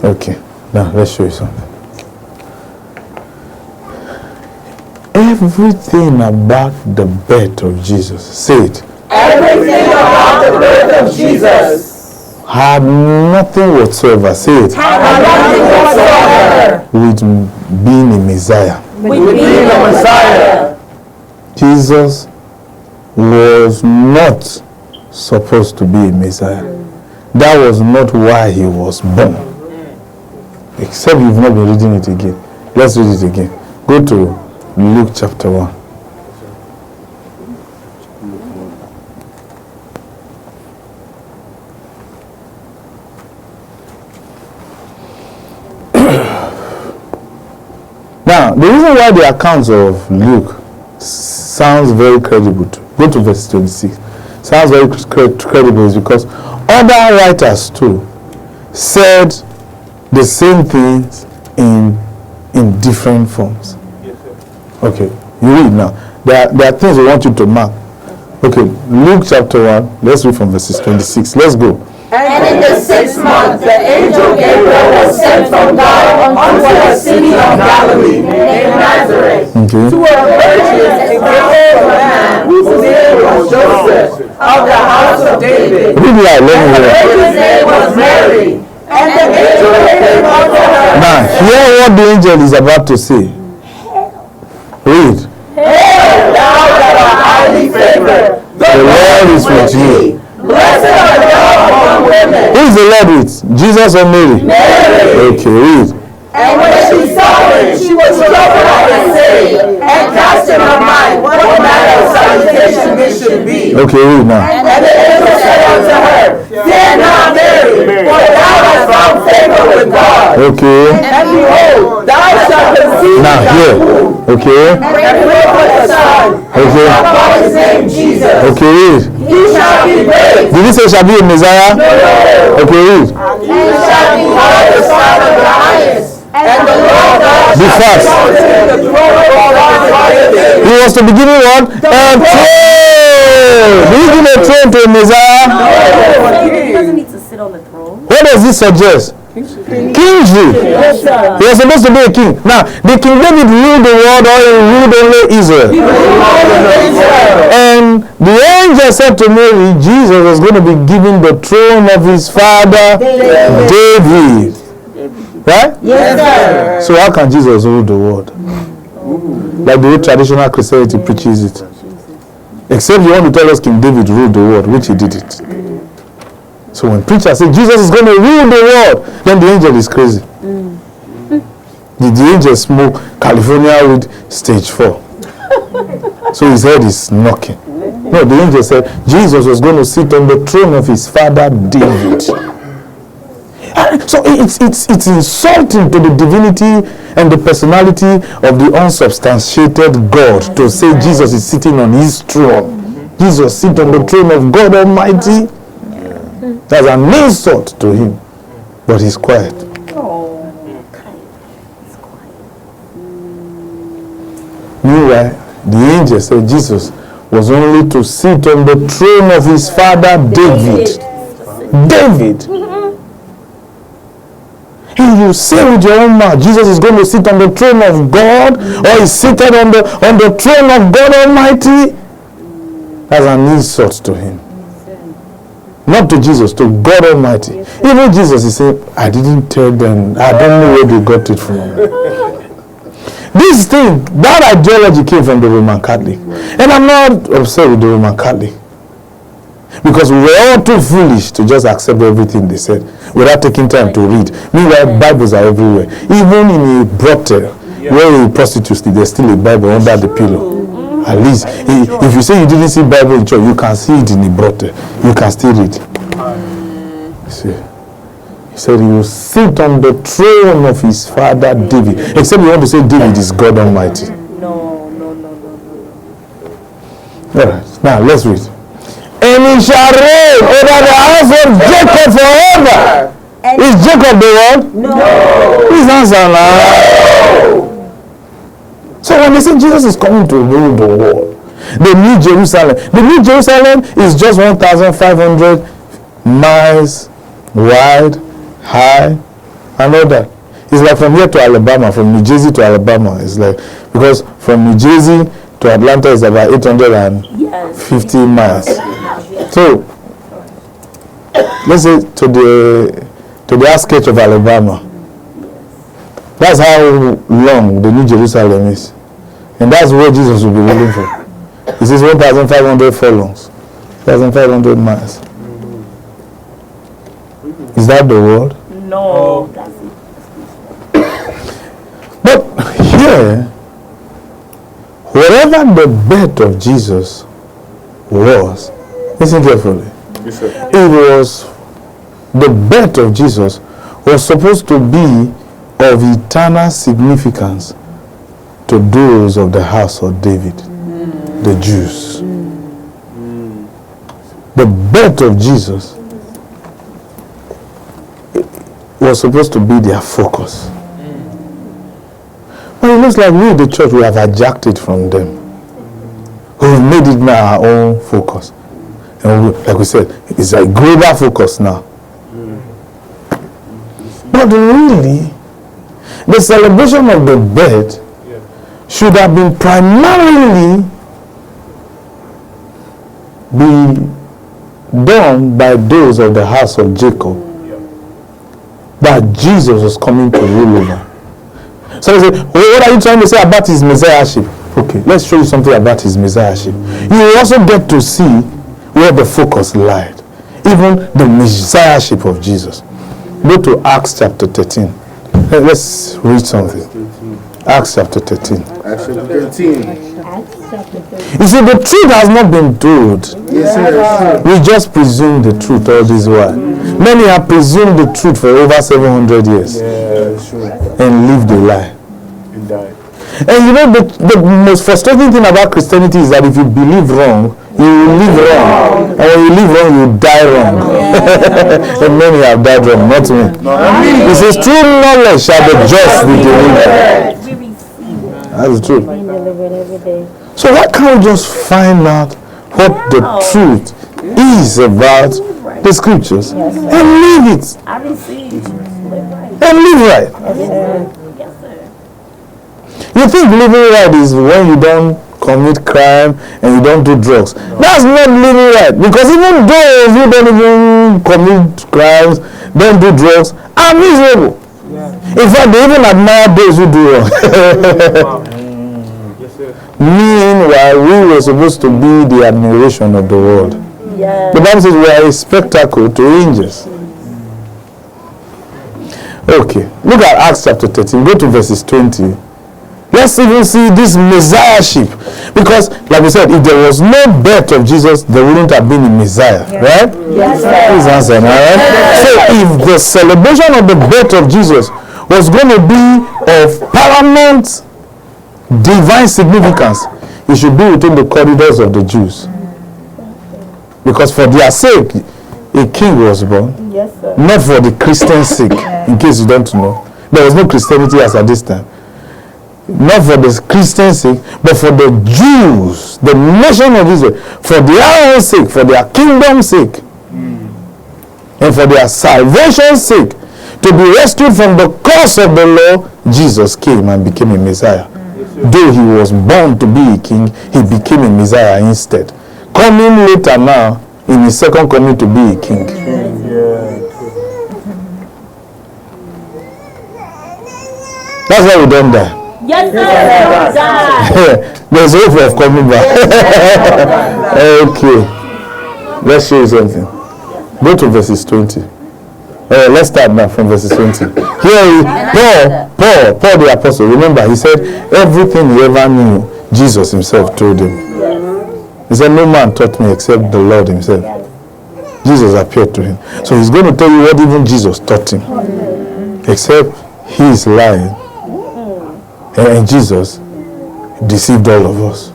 Okay, now let's show you something. Everything about the birth of Jesus, say it. Everything about the birth of Jesus had nothing whatsoever, say it, had nothing whatsoever with being a Messiah. with being a Messiah. Jesus was not supposed to be a Messiah. That was not why he was born. Except you've not been reading it again. Let's read it again. Go to Luke chapter 1. Now, the reason why the accounts of Luke sounds very credible, go to verse 26, sounds very credible is because other writers too said the same things in different forms. Okay, you read now. There are things we want you to mark. Okay, Luke chapter 1, let's read from verses 26. Let's go. And in the 6th month, the angel Gabriel was sent from God unto a city of Galilee named Nazareth, Okay. to a virgin engaged to a man whose name was Joseph, of the house of David. Read it out, let me The hear it. virgin's name was Mary. And the angel came unto her. Now, hear what the angel is about to say. Read. Hail, thou that art highly favored, The Lord is with you. Blessed art thou among women. Who is the Lord with? Jesus or Mary? Mary. Okay, read. And when she saw him, she was troubled at his saying, and cast in her mind what manner of salutation this should be. Okay, read now. And the angel said unto her, Fear not, Mary, for thou hast found favor with God. Okay. And behold, thou shalt conceive Now, in thy here. womb, Okay. and bring forth a son, and Okay. shall call his name Jesus. Okay, read. He shall be great, Did he say shall be a Messiah? Okay, read. he shall be called the Son of the Highest. And the Lord God Be fast. shall exalt him the throne of all his David. He was to be given what? A throne. Did he give a throne to a Messiah? He doesn't need to sit on the throne. What does this suggest? Kingship. He was supposed to be a king. Now, did King David rule the world or he ruled only Israel? And the angel said to Mary, Jesus was going to be given the throne of his father David. Right? Yes, sir. So how can Jesus rule the world? Like the way traditional Christianity preaches it. Except you want to tell us King David ruled the world, which he did it. So when preachers say Jesus is going to rule the world, then the angel is crazy. Did the angel smoke California with stage 4? So his head is knocking. No, the angel said Jesus was going to sit on the throne of his father David. So it's insulting to the divinity and the personality of the unsubstantiated God to say Jesus is sitting on his throne. Jesus sits on the throne of God Almighty. That's an insult to him. But he's quiet. Meanwhile, the angel said Jesus was only to sit on the throne of his father David. David. And you say with your own mouth, Jesus is going to sit on the throne of God, or he's seated on the throne of God Almighty. That's an insult to him. Not to Jesus, to God Almighty. Even Jesus is saying, I didn't tell them, I don't know where they got it from. This thing, that ideology came from the Roman Catholic. And I'm not upset with the Roman Catholic. Because we were all too foolish to just accept everything they said without taking time to read. Meanwhile, Bibles are everywhere. Even in a brothel where a prostitute sleep, there's still a Bible under the pillow. At least, if you say you didn't see Bible in church, you can see it in a brothel. You can still read. You see. He said he will sit on the throne of his father David. Except you want to say David is God Almighty. No. All right. Now, let's read. And he shall reign over the house of Jacob forever. Is Jacob the one? No. His answer now. So when they say Jesus is coming to rule the world, the New Jerusalem is just 1,500 miles wide, high, and all that. It's like from here to Alabama, from New Jersey to Alabama. It's like, because from New Jersey to Atlanta is about 850 miles. So, let's say to the outskirts of Alabama. That's how long the New Jerusalem is. And that's where Jesus will be ruling for. It says 1,500 furlongs, 1,500 miles. Is that the world? No. But here, wherever the birth of Jesus was, listen carefully. It was, the birth of Jesus was supposed to be of eternal significance to those of the house of David, the Jews. The birth of Jesus was supposed to be their focus. But it looks like we, the church, we have hijacked it from them. We've made it now our own focus. And like we said, it's a global focus now. But really, the celebration of the birth should have been primarily be done by those of the house of Jacob, that Jesus was coming to rule over. So they say, what are you trying to say about his messiahship? Okay, let's show you something about his messiahship. You will also get to see where the focus lied, even the messiahship of Jesus. Go to Acts chapter 13. Let's read something. Acts chapter 13. Acts chapter 13. You see, the truth has not been told. Yes, sir. We just presume the truth all this while. Many have presumed the truth for over 700 years and lived a lie. And died. And you know, the most frustrating thing about Christianity is that if you believe wrong, you will live wrong. And when you live wrong, you die wrong. And many have died wrong, not me. It says, true knowledge shall the just be delivered. That's the truth. So why can't we just find out what the truth is about the scriptures and live it? I receive. And live right. You think living right is when you don't commit crime and you don't do drugs. That's not living right, because even those who don't even commit crimes, don't do drugs, are miserable. In fact, they even admire those who do wrong. Meanwhile, we were supposed to be the admiration of the world. The Bible says we are a spectacle to angels. Okay, look at Acts chapter 13. Go to verses 20. Let's even see this messiahship. Because, like we said, if there was no birth of Jesus, there wouldn't have been a Messiah, right? Yes, sir. Please answer, right? So, if the celebration of the birth of Jesus was going to be of paramount divine significance, it should be within the corridors of the Jews. Because for their sake, a king was born. Yes, sir. Not for the Christian sake, in case you don't know. There was no Christianity as at this time. Not for the Christian sake, but for the Jews, the nation of Israel, for their own sake, for their kingdom's sake, and for their salvation's sake, to be rescued from the curse of the law, Jesus came and became a Messiah. Though he was born to be a king, he became a Messiah instead. Coming later now, in his second coming, to be a king. That's why we don't die. Yes, sir. There's hope of coming back. Okay. Let's show you something. Go to verses 20. Let's start now from verses 20. Here, Paul the apostle, remember, he said everything he ever knew, Jesus himself told him. He said, no man taught me except the Lord himself. Jesus appeared to him. So he's going to tell you what even Jesus taught him. Except he is lying. And Jesus deceived all of us.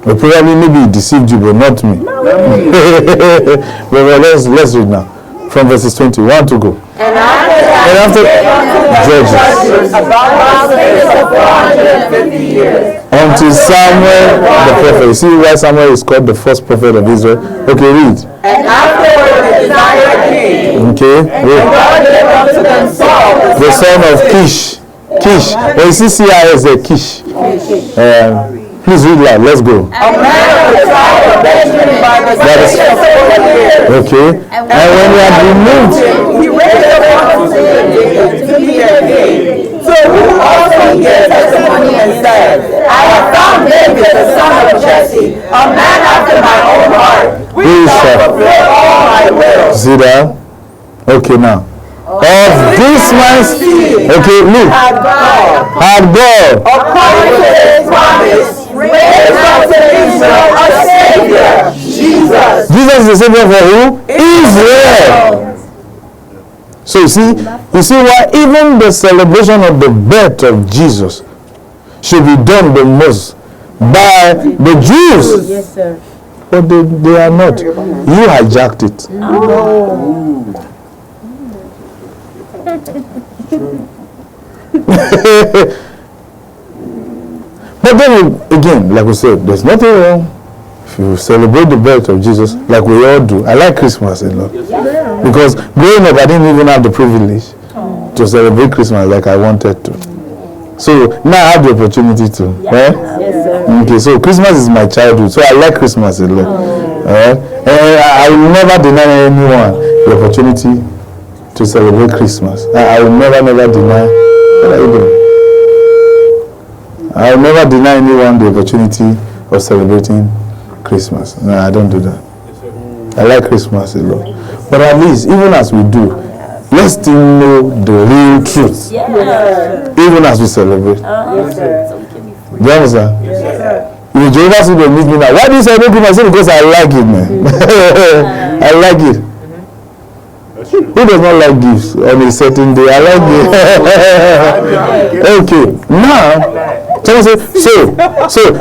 But probably maybe he deceived you, but not me. But let's read now. From verses 21 to go. And after Judges. about the space of 450 years. Until Samuel the prophet. You see why Samuel is called the first prophet of Israel? Okay, read. And afterward the desire came. Okay, read. God gave unto them Saul, The son of Kish. Kish. Well, you see CIS there, Kish. Please read loud. Let's go. a man of the tribe of Benjamin by the space of 40 years. Okay. And when he had removed, He raised up unto them David to be their king. So who also gave testimony and said, I have found David the son of Jesse, a man after my own heart, which shall fulfill all my will. see that? Okay, now. Of this man's, okay, look, Had God, had God, according to his promise, raised up to Israel a Savior, Jesus. Jesus is the Savior for who? Israel. So you see why even the celebration of the birth of Jesus should be done the most by the Jews. Yes, sir. But they are not. You hijacked it. But then again, like we said, there's nothing wrong if you celebrate the birth of Jesus like we all do. I like Christmas a lot. Because growing up, I didn't even have the privilege to celebrate Christmas like I wanted to. So now I have the opportunity to. Right? Yes, sir. Okay, so Christmas is my childhood, so I like Christmas a lot. And I will never deny anyone the opportunity to celebrate Christmas. I will never deny. What are you doing? I will never deny anyone the opportunity of celebrating Christmas. No, I don't do that. I like Christmas a lot. But at least, even as we do, let's still know the real truth. Even as we celebrate. Do you understand? If Jehovah's Witness meet me now, why do you celebrate Christmas? I say because I like it, man. I like it. Who does not like gifts on a certain day? I like it. Okay, now, so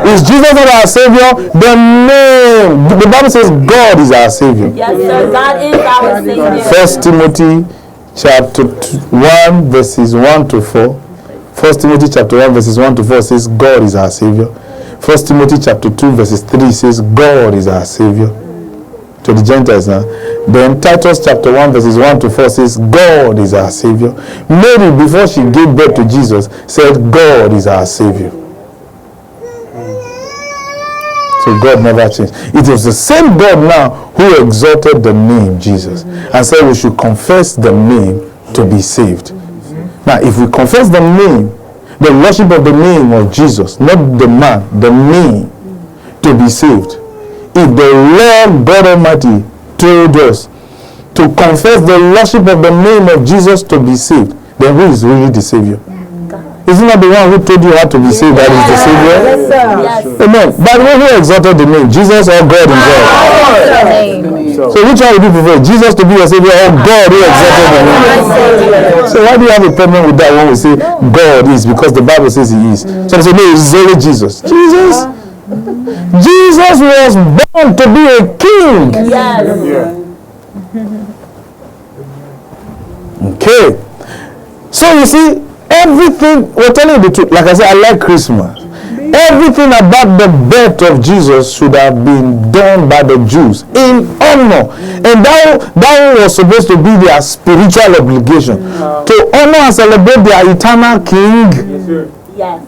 is Jesus not our Savior? The Bible says God is our Savior. Yes, sir. God is our Savior. 1 Timothy chapter 1 verses 1 to 4. 1 Timothy chapter 1 verses 1 to 4 says God is our Savior. 1 Timothy chapter 2 verses 3 says God is our Savior. To the Gentiles now. Then Titus chapter 1 verses 1 to 4 says God is our Savior. Mary, before she gave birth to Jesus, said God is our Savior. So God never changed. It was the same God now who exalted the name Jesus and said we should confess the name to be saved. Now if we confess the name, the worship of the name of Jesus, not the man, the name, to be saved. If the Lord God Almighty told us to confess the worship of the name of Jesus to be saved, then who is really the Savior? Isn't that the one who told you how to be saved that is the Savior? Yes, sir. Yes. Amen. By the way, who exalted the name? Jesus or God himself? So which one would you prefer? Jesus to be your Savior or God who exalted the name? So why do you have a problem with that when we say God is? Because the Bible says he is. So they say, no, it's only Jesus. Jesus was born to be a king. Yes. Okay. So you see, everything, we're telling you the truth. Like I said, I like Christmas. Everything about the birth of Jesus should have been done by the Jews in honor. And that was supposed to be their spiritual obligation. To honor and celebrate their eternal king. Yes.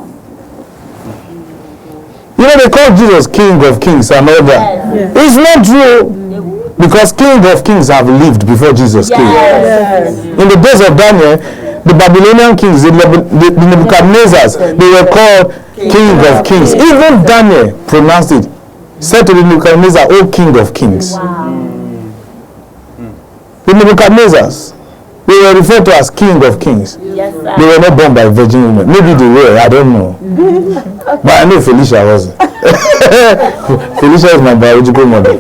You know, they call Jesus King of Kings and all that. Yes. It's not true. Because King of Kings have lived before Jesus came. Yes. In the days of Daniel, the Babylonian kings, the Nebuchadnezzars, they were called King of Kings. Even Daniel pronounced it said to the Nebuchadnezzar, O King of Kings. The Nebuchadnezzars, they were referred to as King of Kings. Yes, sir. They were not born by virgin women. Maybe they were, I don't know. But I know Felicia wasn't. Felicia is my biological mother.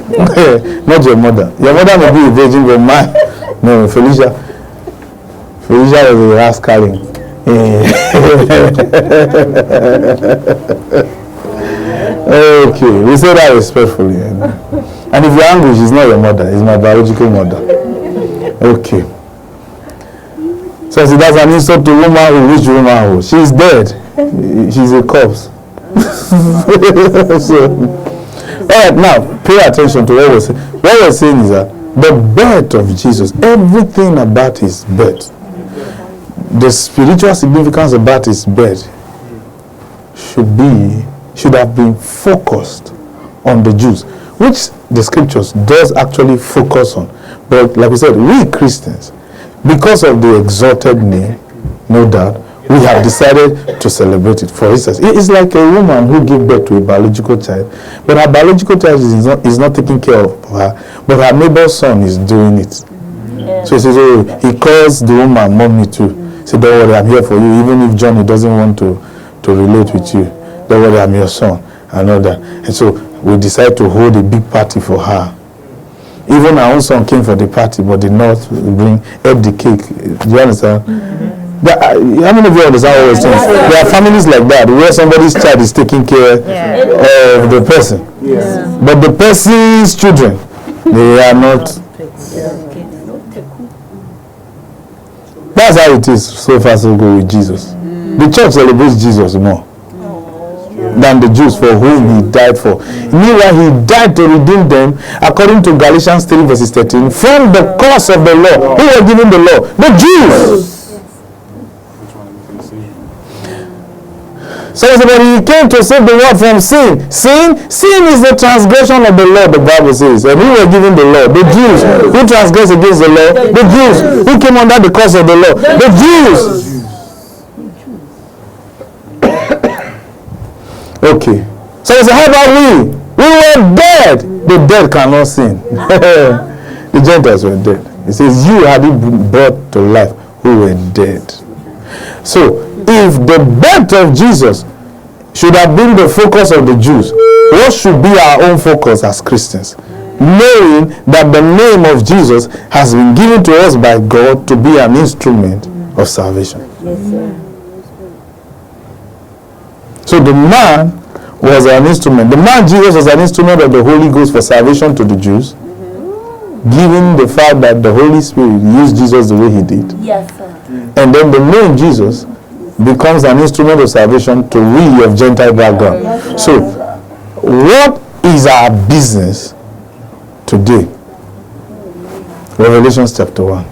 Not your mother. Your mother may be a virgin, but mine. No, Felicia was a rascal. Okay, we say that respectfully. And if you're angry, she's not your mother, it's my biological mother. Okay. So see, that's an insult to woman. Which woman? She's dead. She's a corpse. So, all right, now pay attention to what we're saying. What we're saying is that the birth of Jesus, everything about his birth, the spiritual significance about his birth should have been focused on the Jews, which the scriptures does actually focus on. But like we said, we Christians, because of the exalted name, no doubt, we have decided to celebrate it. For instance, it's like a woman who gave birth to a biological child, but her biological child is not taking care of her, but her neighbor's son is doing it. Yeah. So he says, oh, he calls the woman mommy too. Say, don't worry, I'm here for you. Even if Johnny doesn't want to relate with you, don't worry, I'm your son, and all that. And so we decided to hold a big party for her. Even our own son came for the party, but did not ate the cake. Do you understand? How many of you understand what we're saying? There are families like that where somebody's child is taking care of the person. But the person's children, they are not. That's how it is so far so good with Jesus. The church celebrates Jesus more than the Jews for whom he died for. Meanwhile, he died to redeem them, according to Galatians 3 verses 13, from the curse of the law. Who were given the law? The Jews. So he came to save the world from sin. Sin is the transgression of the law, the Bible says. And who were given the law? The Jews. Who transgressed against the law? The Jews. Who came under the curse of the law? The Jews. Okay. So he said, how about we? We were dead. The dead cannot sin. The Gentiles were dead. He says, you had been brought to life who were dead. So, if the birth of Jesus should have been the focus of the Jews, what should be our own focus as Christians? Knowing that the name of Jesus has been given to us by God to be an instrument of salvation. Yes, sir. So the man was an instrument. The man Jesus was an instrument of the Holy Ghost for salvation to the Jews, given the fact that the Holy Spirit used Jesus the way he did. Yes, sir. And then the name Jesus becomes an instrument of salvation to we of Gentile background. Yes, so, what is our business today? Revelation chapter 1.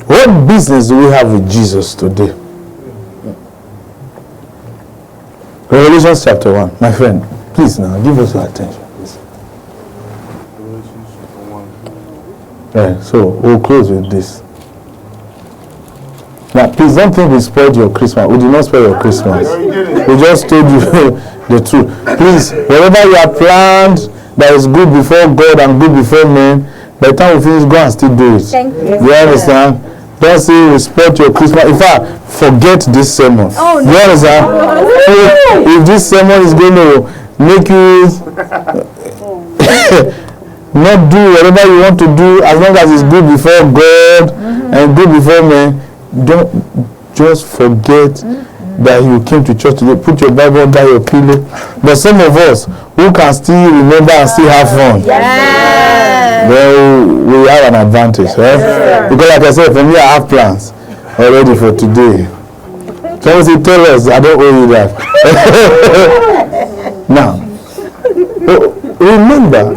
What business do we have with Jesus today? Revelation chapter 1. My friend, please now, give us your attention. Right, so we'll close with this. Now, please don't think we spoiled your Christmas. We did not spoil your Christmas. We just told you the truth. Please, whatever you have planned that is good before God and good before men, by the time we finish, go and still do it. Thank you. You understand? Don't say we spoiled your Christmas. In fact, forget this sermon. Oh, no. You understand? If this sermon is going to make you not do whatever you want to do, as long as it's good before God and good before men, don't just forget that you came to church today. Put your Bible under your pillow. But some of us who can still remember and still have fun, well, we have an advantage, right? Because like I said, for me, I have plans already for today. Someone say, tell us, I don't owe you that. Now, remember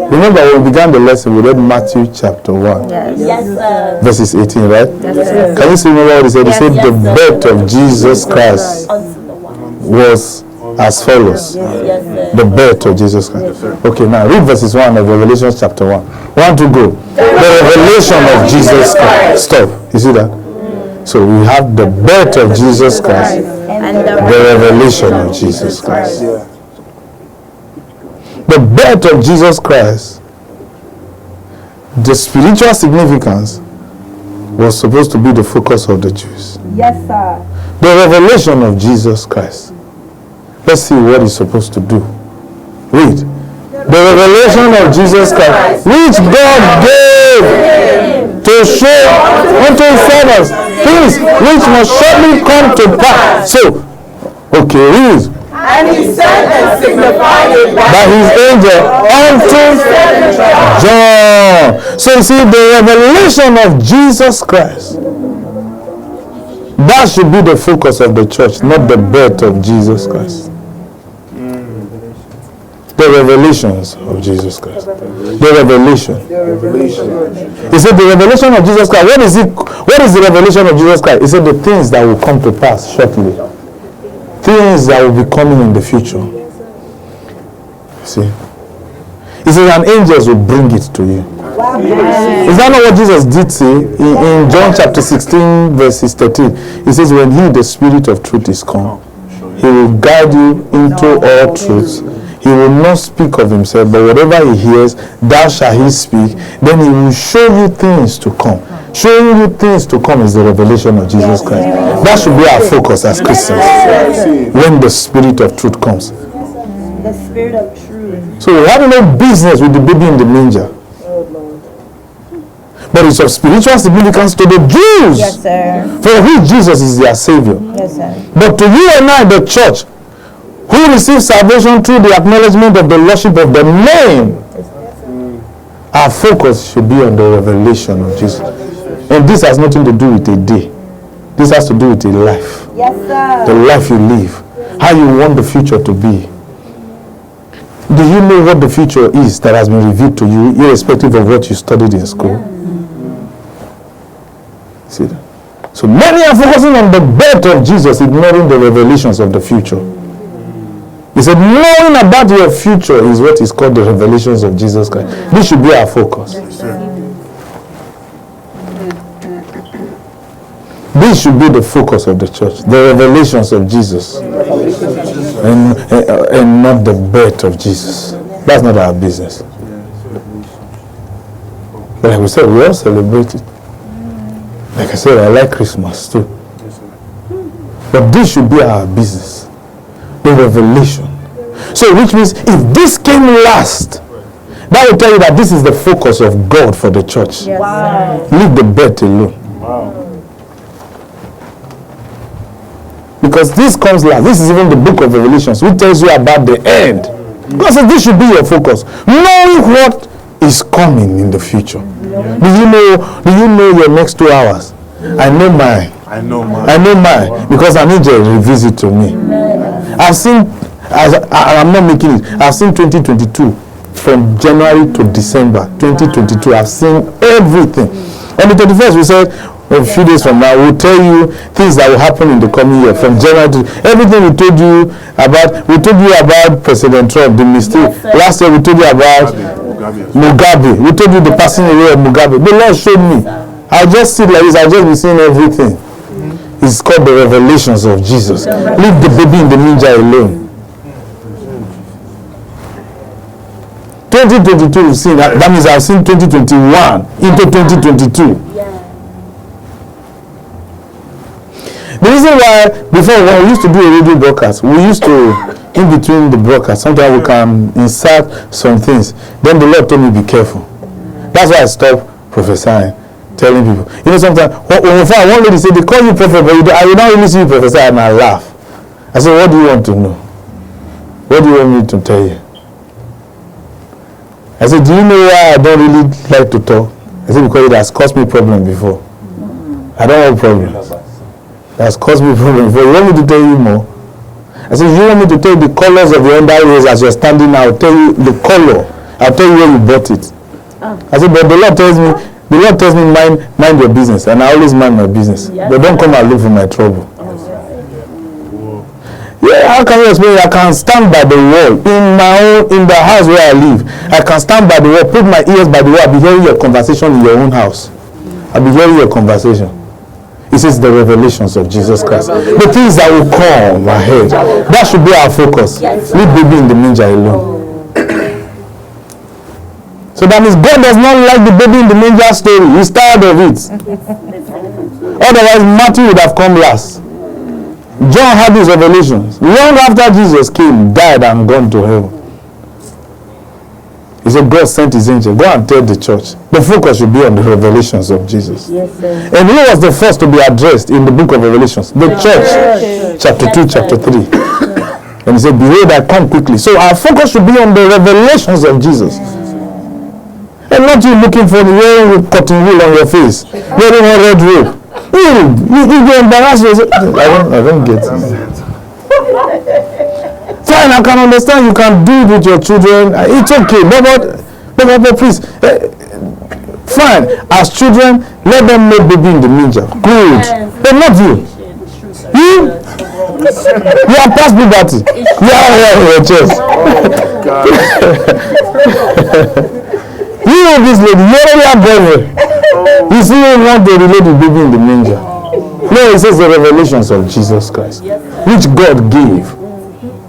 when we began the lesson, we read Matthew chapter 1. Yes, sir. Verses 18, right? Yes, can you see remember what he said? He said the birth of Jesus Christ was as follows. Yes, sir. The birth of Jesus Christ. Okay, now read verses 1 of Revelation chapter 1. 1 to go. The revelation of Jesus Christ. Stop. You see that? So we have the birth of Jesus Christ, And the revelation of Jesus Christ. The birth of Jesus Christ, the spiritual significance was supposed to be the focus of the Jews. Yes, sir. The revelation of Jesus Christ. Let's see what he's supposed to do. Read. The revelation of Jesus Christ, which God gave to show unto his servants things which must shortly come to pass. So, okay, read. And he sent and signified it By his angel unto John. So you see, the revelation of Jesus Christ, that should be the focus of the church, not the birth of Jesus Christ. The revelations of Jesus Christ. The revelation. He said the revelation of Jesus Christ. What is it? What is the revelation of Jesus Christ? He said the things that will come to pass shortly. Things that will be coming in the future. See? He says, and angels will bring it to you. Is that not what Jesus did say in John chapter 16 verses 13? He says, when he, the Spirit of truth, is come, he will guide you into all truths. He will not speak of himself, but whatever he hears, that shall he speak. Then he will show you things to come. Showing you things to come is the revelation of Jesus Christ. That should be our focus as Christians when the Spirit of truth comes. The Spirit of truth. So we have no business with the baby in the manger. But it's of spiritual significance to the Jews. Yes, sir. For which Jesus is their Savior. Yes, sir. But to you and I, the church, who receive salvation through the acknowledgement of the Lordship of the name, our focus should be on the revelation of Jesus. And this has nothing to do with a day. This has to do with a life. Yes, sir. The life you live. How you want the future to be. Do you know what the future is that has been revealed to you, irrespective of what you studied in school? See that? So many are focusing on the birth of Jesus, ignoring the revelations of the future. He said, knowing about your future is what is called the revelations of Jesus Christ. This should be our focus. This should be the focus of the church. The revelations of Jesus. And not the birth of Jesus. That's not our business. But like we said, we all celebrate it. Like I said, I like Christmas too. But this should be our business. The revelation. So which means if this came last, that will tell you that this is the focus of God for the church. Yes. Wow. Leave the birth alone. Wow. Because this comes last. This is even the book of Revelations, which tells you about the end. God says this should be your focus. Knowing what is coming in the future. Do you know your next 2 hours? I know mine. I know mine because an angel reveals it to me. I've seen, I'm not making it, I've seen 2022 from January to December 2022. I've seen everything. On the 31st, we said a few days from now, we'll tell you things that will happen in the coming year from January to everything we told you about. We told you about President Trump, the mistake. Last year, we told you about Mugabe. We told you the passing away of Mugabe. The Lord showed me. I'll just sit like this, I'll just be seeing everything. It's called the revelations of Jesus. Leave the baby in the manger alone. 2022 we've seen that means I've seen 2021 into 2022. The reason why before when we used to do a radio broadcast, we used to in between the broadcast, sometimes we can insert some things. Then the Lord told me be careful. That's why I stopped prophesying, telling people. You know, sometimes one lady said they call you prophet, but I will not really see you prophesy, and I laugh. I said, what do you want to know? What do you want me to tell you? I said, do you know why I don't really like to talk? I said, because it has caused me problem before. I don't want problems. It has caused me problem before. You want me to tell you more? I said, you want me to tell you the colors of your underwear as you're standing now? I'll tell you the color. I'll tell you where you bought it. I said, but the Lord tells me, mind your business. And I always mind my business. But don't come and look for my trouble. Yeah, how can you explain it? I can stand by the wall in the house where I live. I can stand by the wall, put my ears by the wall. I'll be hearing your conversation in your own house. I'll be hearing your conversation. It says the revelations of Jesus Christ. The things that will come ahead. That should be our focus. Leave baby in the manger alone. So that means God does not like the baby in the manger story. He's tired of it. Otherwise, Matthew would have come last. John had his revelations long after Jesus came, died, and gone to heaven. He said, God sent his angel. Go and tell the church. The focus should be on the revelations of Jesus. Yes, sir. And who was the first to be addressed in the book of Revelations? The church. Chapter 2, chapter 3. And he said, behold, I come quickly. So our focus should be on the revelations of Jesus. And not you looking for the wearing cotton wool on your face, wearing a red robe. You get embarrassed. I don't get it. Fine, I can understand you can do it with your children. It's okay. But please, fine. As children, let them make baby in the manger. Good. But not you. You are past puberty. You are here in your chest. You know this lady, you already have boyfriend. You still want to relate with baby in the manger. No, it says the revelations of Jesus Christ, which God gave.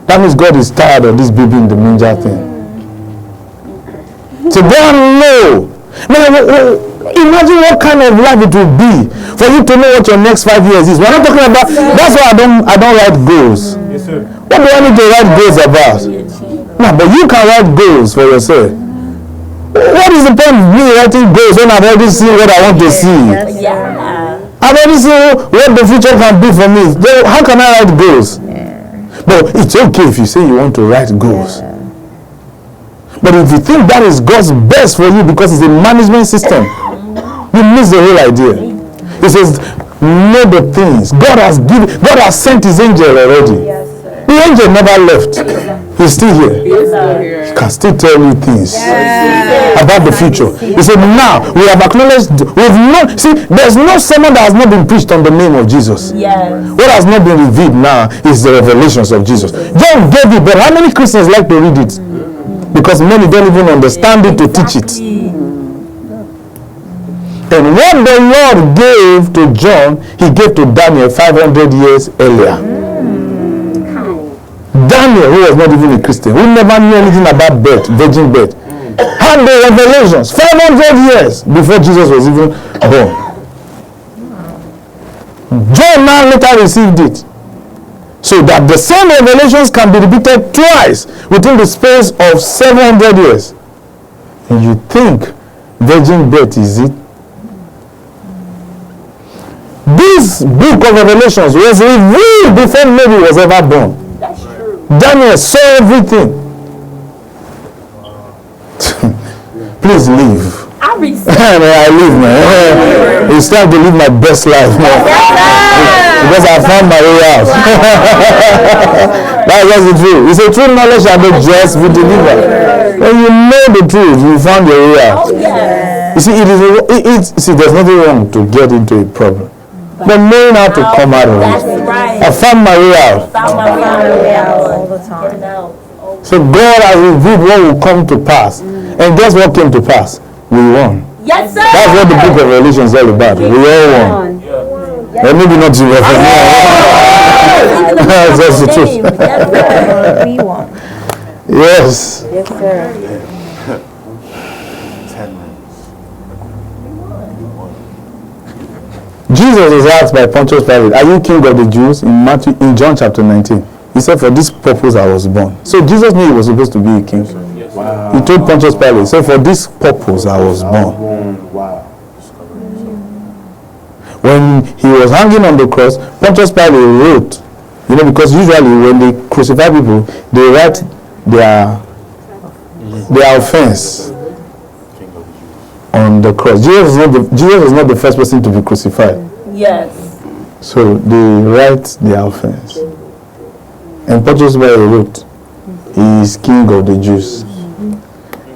That means God is tired of this baby in the manger thing. So God know. Now, imagine what kind of life it will be for you to know what your next 5 years is. We're not talking about. That's why I don't write goals. Yes, sir. What do I need to write goals about? No, but you can write goals for yourself. What is the point of me writing goals when I've already seen what I want to see? I've already seen what the future can be for me. Then how can I write goals? But it's okay if you say you want to write goals. But if you think that is God's best for you because it's a management system, you miss the whole idea. He says, know the things. God has sent his angel already. The angel never left. He's still here. He can still tell you things about the future. He said, now we have acknowledged, there's no sermon that has not been preached on the name of Jesus. What has not been revealed now is the revelations of Jesus. John gave it, but how many Christians like to read it? Because many don't even understand it to teach it. And what the Lord gave to John, he gave to Daniel 500 years earlier. Daniel, who was not even a Christian, who never knew anything about birth, virgin birth, had the revelations 500 years before Jesus was even born. John now later received it. So that the same revelations can be repeated twice within the space of 700 years. And you think virgin birth is it? This book of Revelations was revealed before Mary was ever born. Daniel saw everything. Please leave. I leave, man. It's time to live my best life, man. Because I found my way out. That's just the truth. It's a true knowledge and the just will deliver. When you know the truth, you found your way out. You see, there's nothing wrong to get into a problem. But knowing how to come out of it. I found my way out. All the time. So God has revealed what will come to pass. And guess what came to pass? We won. Yes, sir. That's what the book of Revelation is all about. We all won. And maybe not you. That's the truth. We won. Yes. Yes, sir. 10 minutes. Jesus was asked by Pontius Pilate, are you king of the Jews? In John chapter 19. He said, for this purpose I was born. So Jesus knew he was supposed to be a king. Wow. He told Pontius Pilate, he said, for this purpose I was born. Wow. When he was hanging on the cross, Pontius Pilate wrote, because usually when they crucify people, they write their offense on the cross. Jesus was not the first person to be crucified. Yes. So they write their offense. And Pontius Pilate wrote, he is king of the Jews.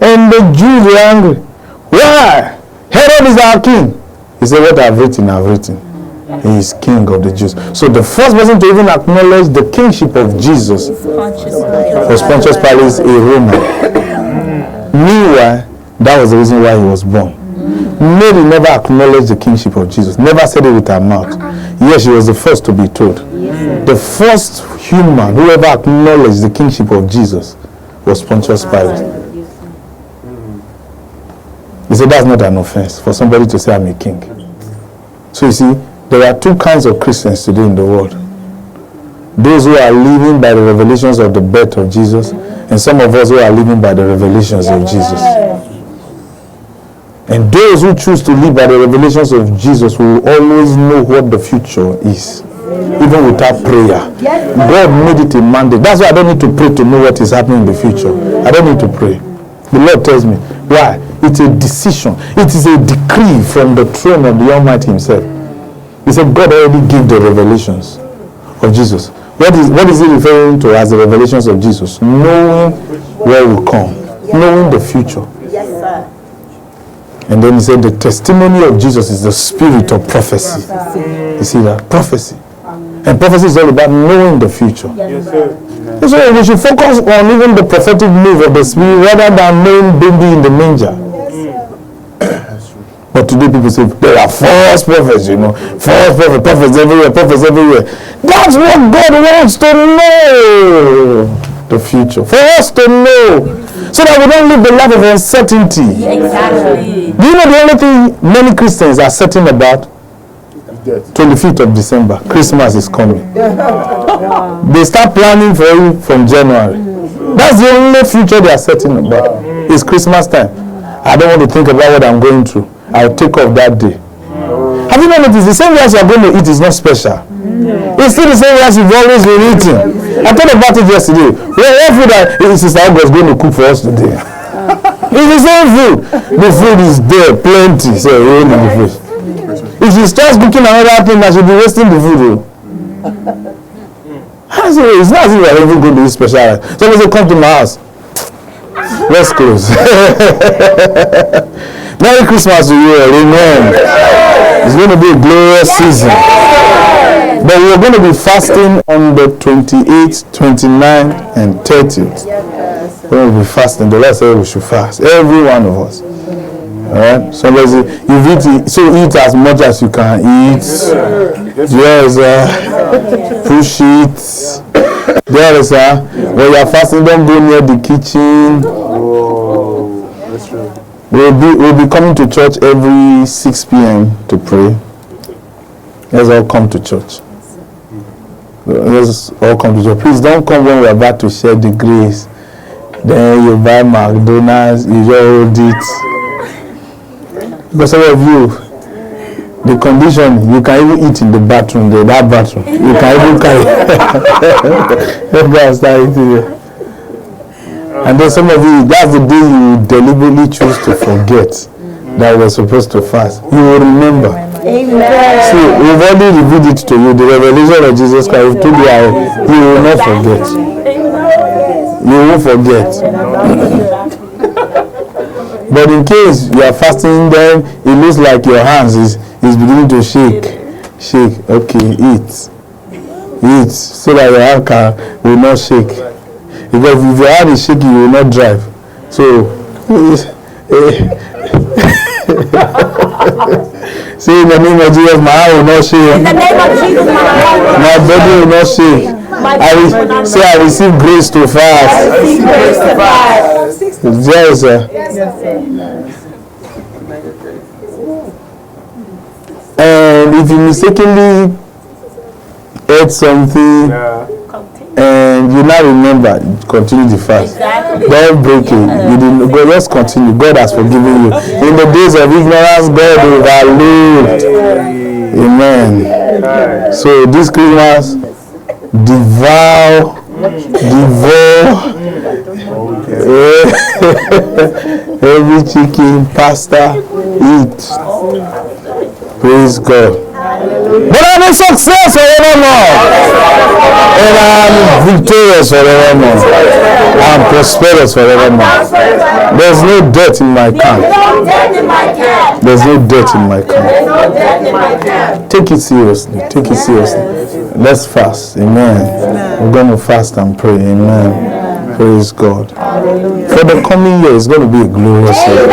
And the Jews were angry. Why? Herod is our king. He said, what I've written, I've written. He is king of the Jews. So the first person to even acknowledge the kingship of Jesus was Pontius Pilate, a Roman. Meanwhile, that was the reason why he was born. Mary never acknowledged the kingship of Jesus, never said it with her mouth. Yes, she was the first to be told. The first human who ever acknowledged the kingship of Jesus was Pontius Pilate. He said that's not an offense for somebody to say I'm a king. So you see, there are two kinds of Christians today in the world. Those who are living by the revelations of the birth of Jesus, and some of us who are living by the revelations of Jesus. And those who choose to live by the revelations of Jesus will always know what the future is, even without prayer. God made it a mandate. That's why I don't need to pray to know what is happening in the future. I don't need to pray. The Lord tells me. Why? It's a decision. It is a decree from the throne of the Almighty Himself. He said God already gave the revelations of Jesus. What is he referring to as the revelations of Jesus? Knowing where will come, knowing the future. Yes, sir. And then he said the testimony of Jesus is the spirit of prophecy. You see that? Prophecy. And prophecy is all about knowing the future. Yes, sir. So we should focus on even the prophetic move of the spirit rather than knowing baby in the manger. But today people say there are false prophets, false prophets everywhere. That's what God wants to know. The future. For us to know. So that we don't live the life of uncertainty. Exactly. Do you know the only thing many Christians are certain about? 25th of December. Christmas is coming. They start planning for it from January. That's the only future they are certain about. It's Christmas time. I don't want to think about what I'm going through. I'll take off that day. Have you noticed the same rice you're going to eat is not special? It's still the same rice you've always been eating. I thought about it yesterday. What food that Sister August is going to cook for us today? It's the same food. The food is there, plenty. So we're in the fridge. If she starts cooking another thing, that she'll be wasting the food. It's not as if we're even going to eat special rice. Somebody say, come to my house. Let's close. Merry Christmas to you all. Amen. It's going to be a glorious season. But we're going to be fasting on the 28th, 29th, and 30th. We're going to be fasting. The Lord said we should fast. Every one of us. Alright? Somebody say, eat as much as you can eat. Yes, push it. There is when you are fasting, don't go near the kitchen. That's true. We'll be coming to church every 6 p.m. to pray. Let's all come to church. Let's all come to church. Please don't come when we're about to share the grace. Then you buy McDonald's, you just hold it. Because some of you, the condition, you can even eat in the bathroom, that bathroom. You can even carry. Let's go and start eating there. And then some of you, that's the day you deliberately choose to forget that we're supposed to fast. You will remember. Amen. See, we've already revealed it to you. The revelation of Jesus Christ told you, you will not forget. You won't forget. But in case you are fasting, then it looks like your hands is beginning to shake. Okay, eat, so that your hand will not shake. Because if your hand is shaking, you will not drive. So, say in the name of Jesus, my hand will not shake. In the name of Jesus, my body will not shake. I receive grace to fast. I receive grace to fast. Yes, sir. And if you mistakenly ate something and you now remember, continue the fast. Exactly. Don't break it. You didn't go. Just continue. God has forgiven you. In the days of ignorance, God overlooked. Amen. So this Christmas, devour every chicken, pasta, eat. Praise God. But I'm a success forevermore. And I'm victorious forevermore. I'm prosperous forevermore. There's no debt in my camp. There's no debt in my camp. Take it seriously. Take it seriously. Let's fast. Amen. We're going to fast and pray. Amen. Praise God. For the coming year, it's going to be a glorious year.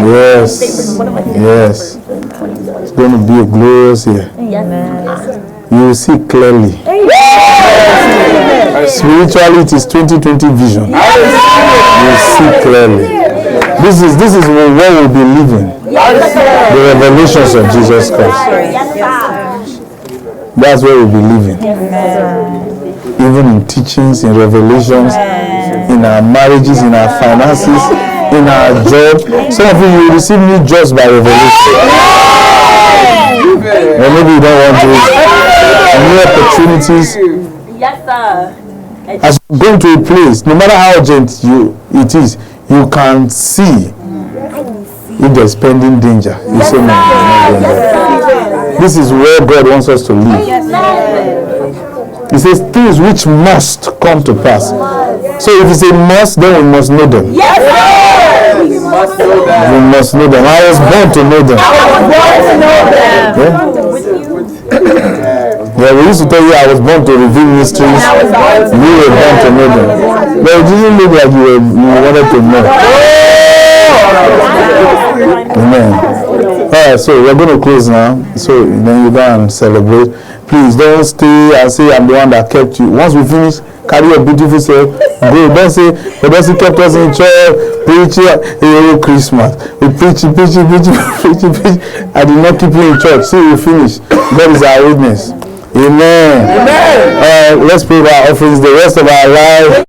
Yes. Yes. It's going to be a glorious year. You will see clearly. Spiritually, it is 2020 vision. You will see clearly. This is where we'll be living. The revelations of Jesus Christ. That's where we'll be living. Even in teachings, in revelations, in our marriages, in our finances, in our job. Some of you will receive new jobs by revelation. Or maybe you don't want to. New opportunities. Yes, sir. As you go to a place, no matter how urgent it is, you can see if there's pending danger. You say, no. This is where God wants us to live. He says things which must come to pass. So if it's a must, then we must know them. Yes, sir. We must know that. We must know them. I was born to know them. Yeah, we used to tell you I was born to reveal mysteries. You were born to know them. But it didn't look like you wanted to know. Amen. Alright, so we're going to close now. So then you go and celebrate. Please don't stay and say I'm the one that kept you. Once we finish, carry your beautiful self. Go. Don't say, but don't say kept us in church, preaching Christmas. We preach. I did not keep you in church. See, we finish. God is our witness. Amen. Amen. Let's pray for our offerings the rest of our life.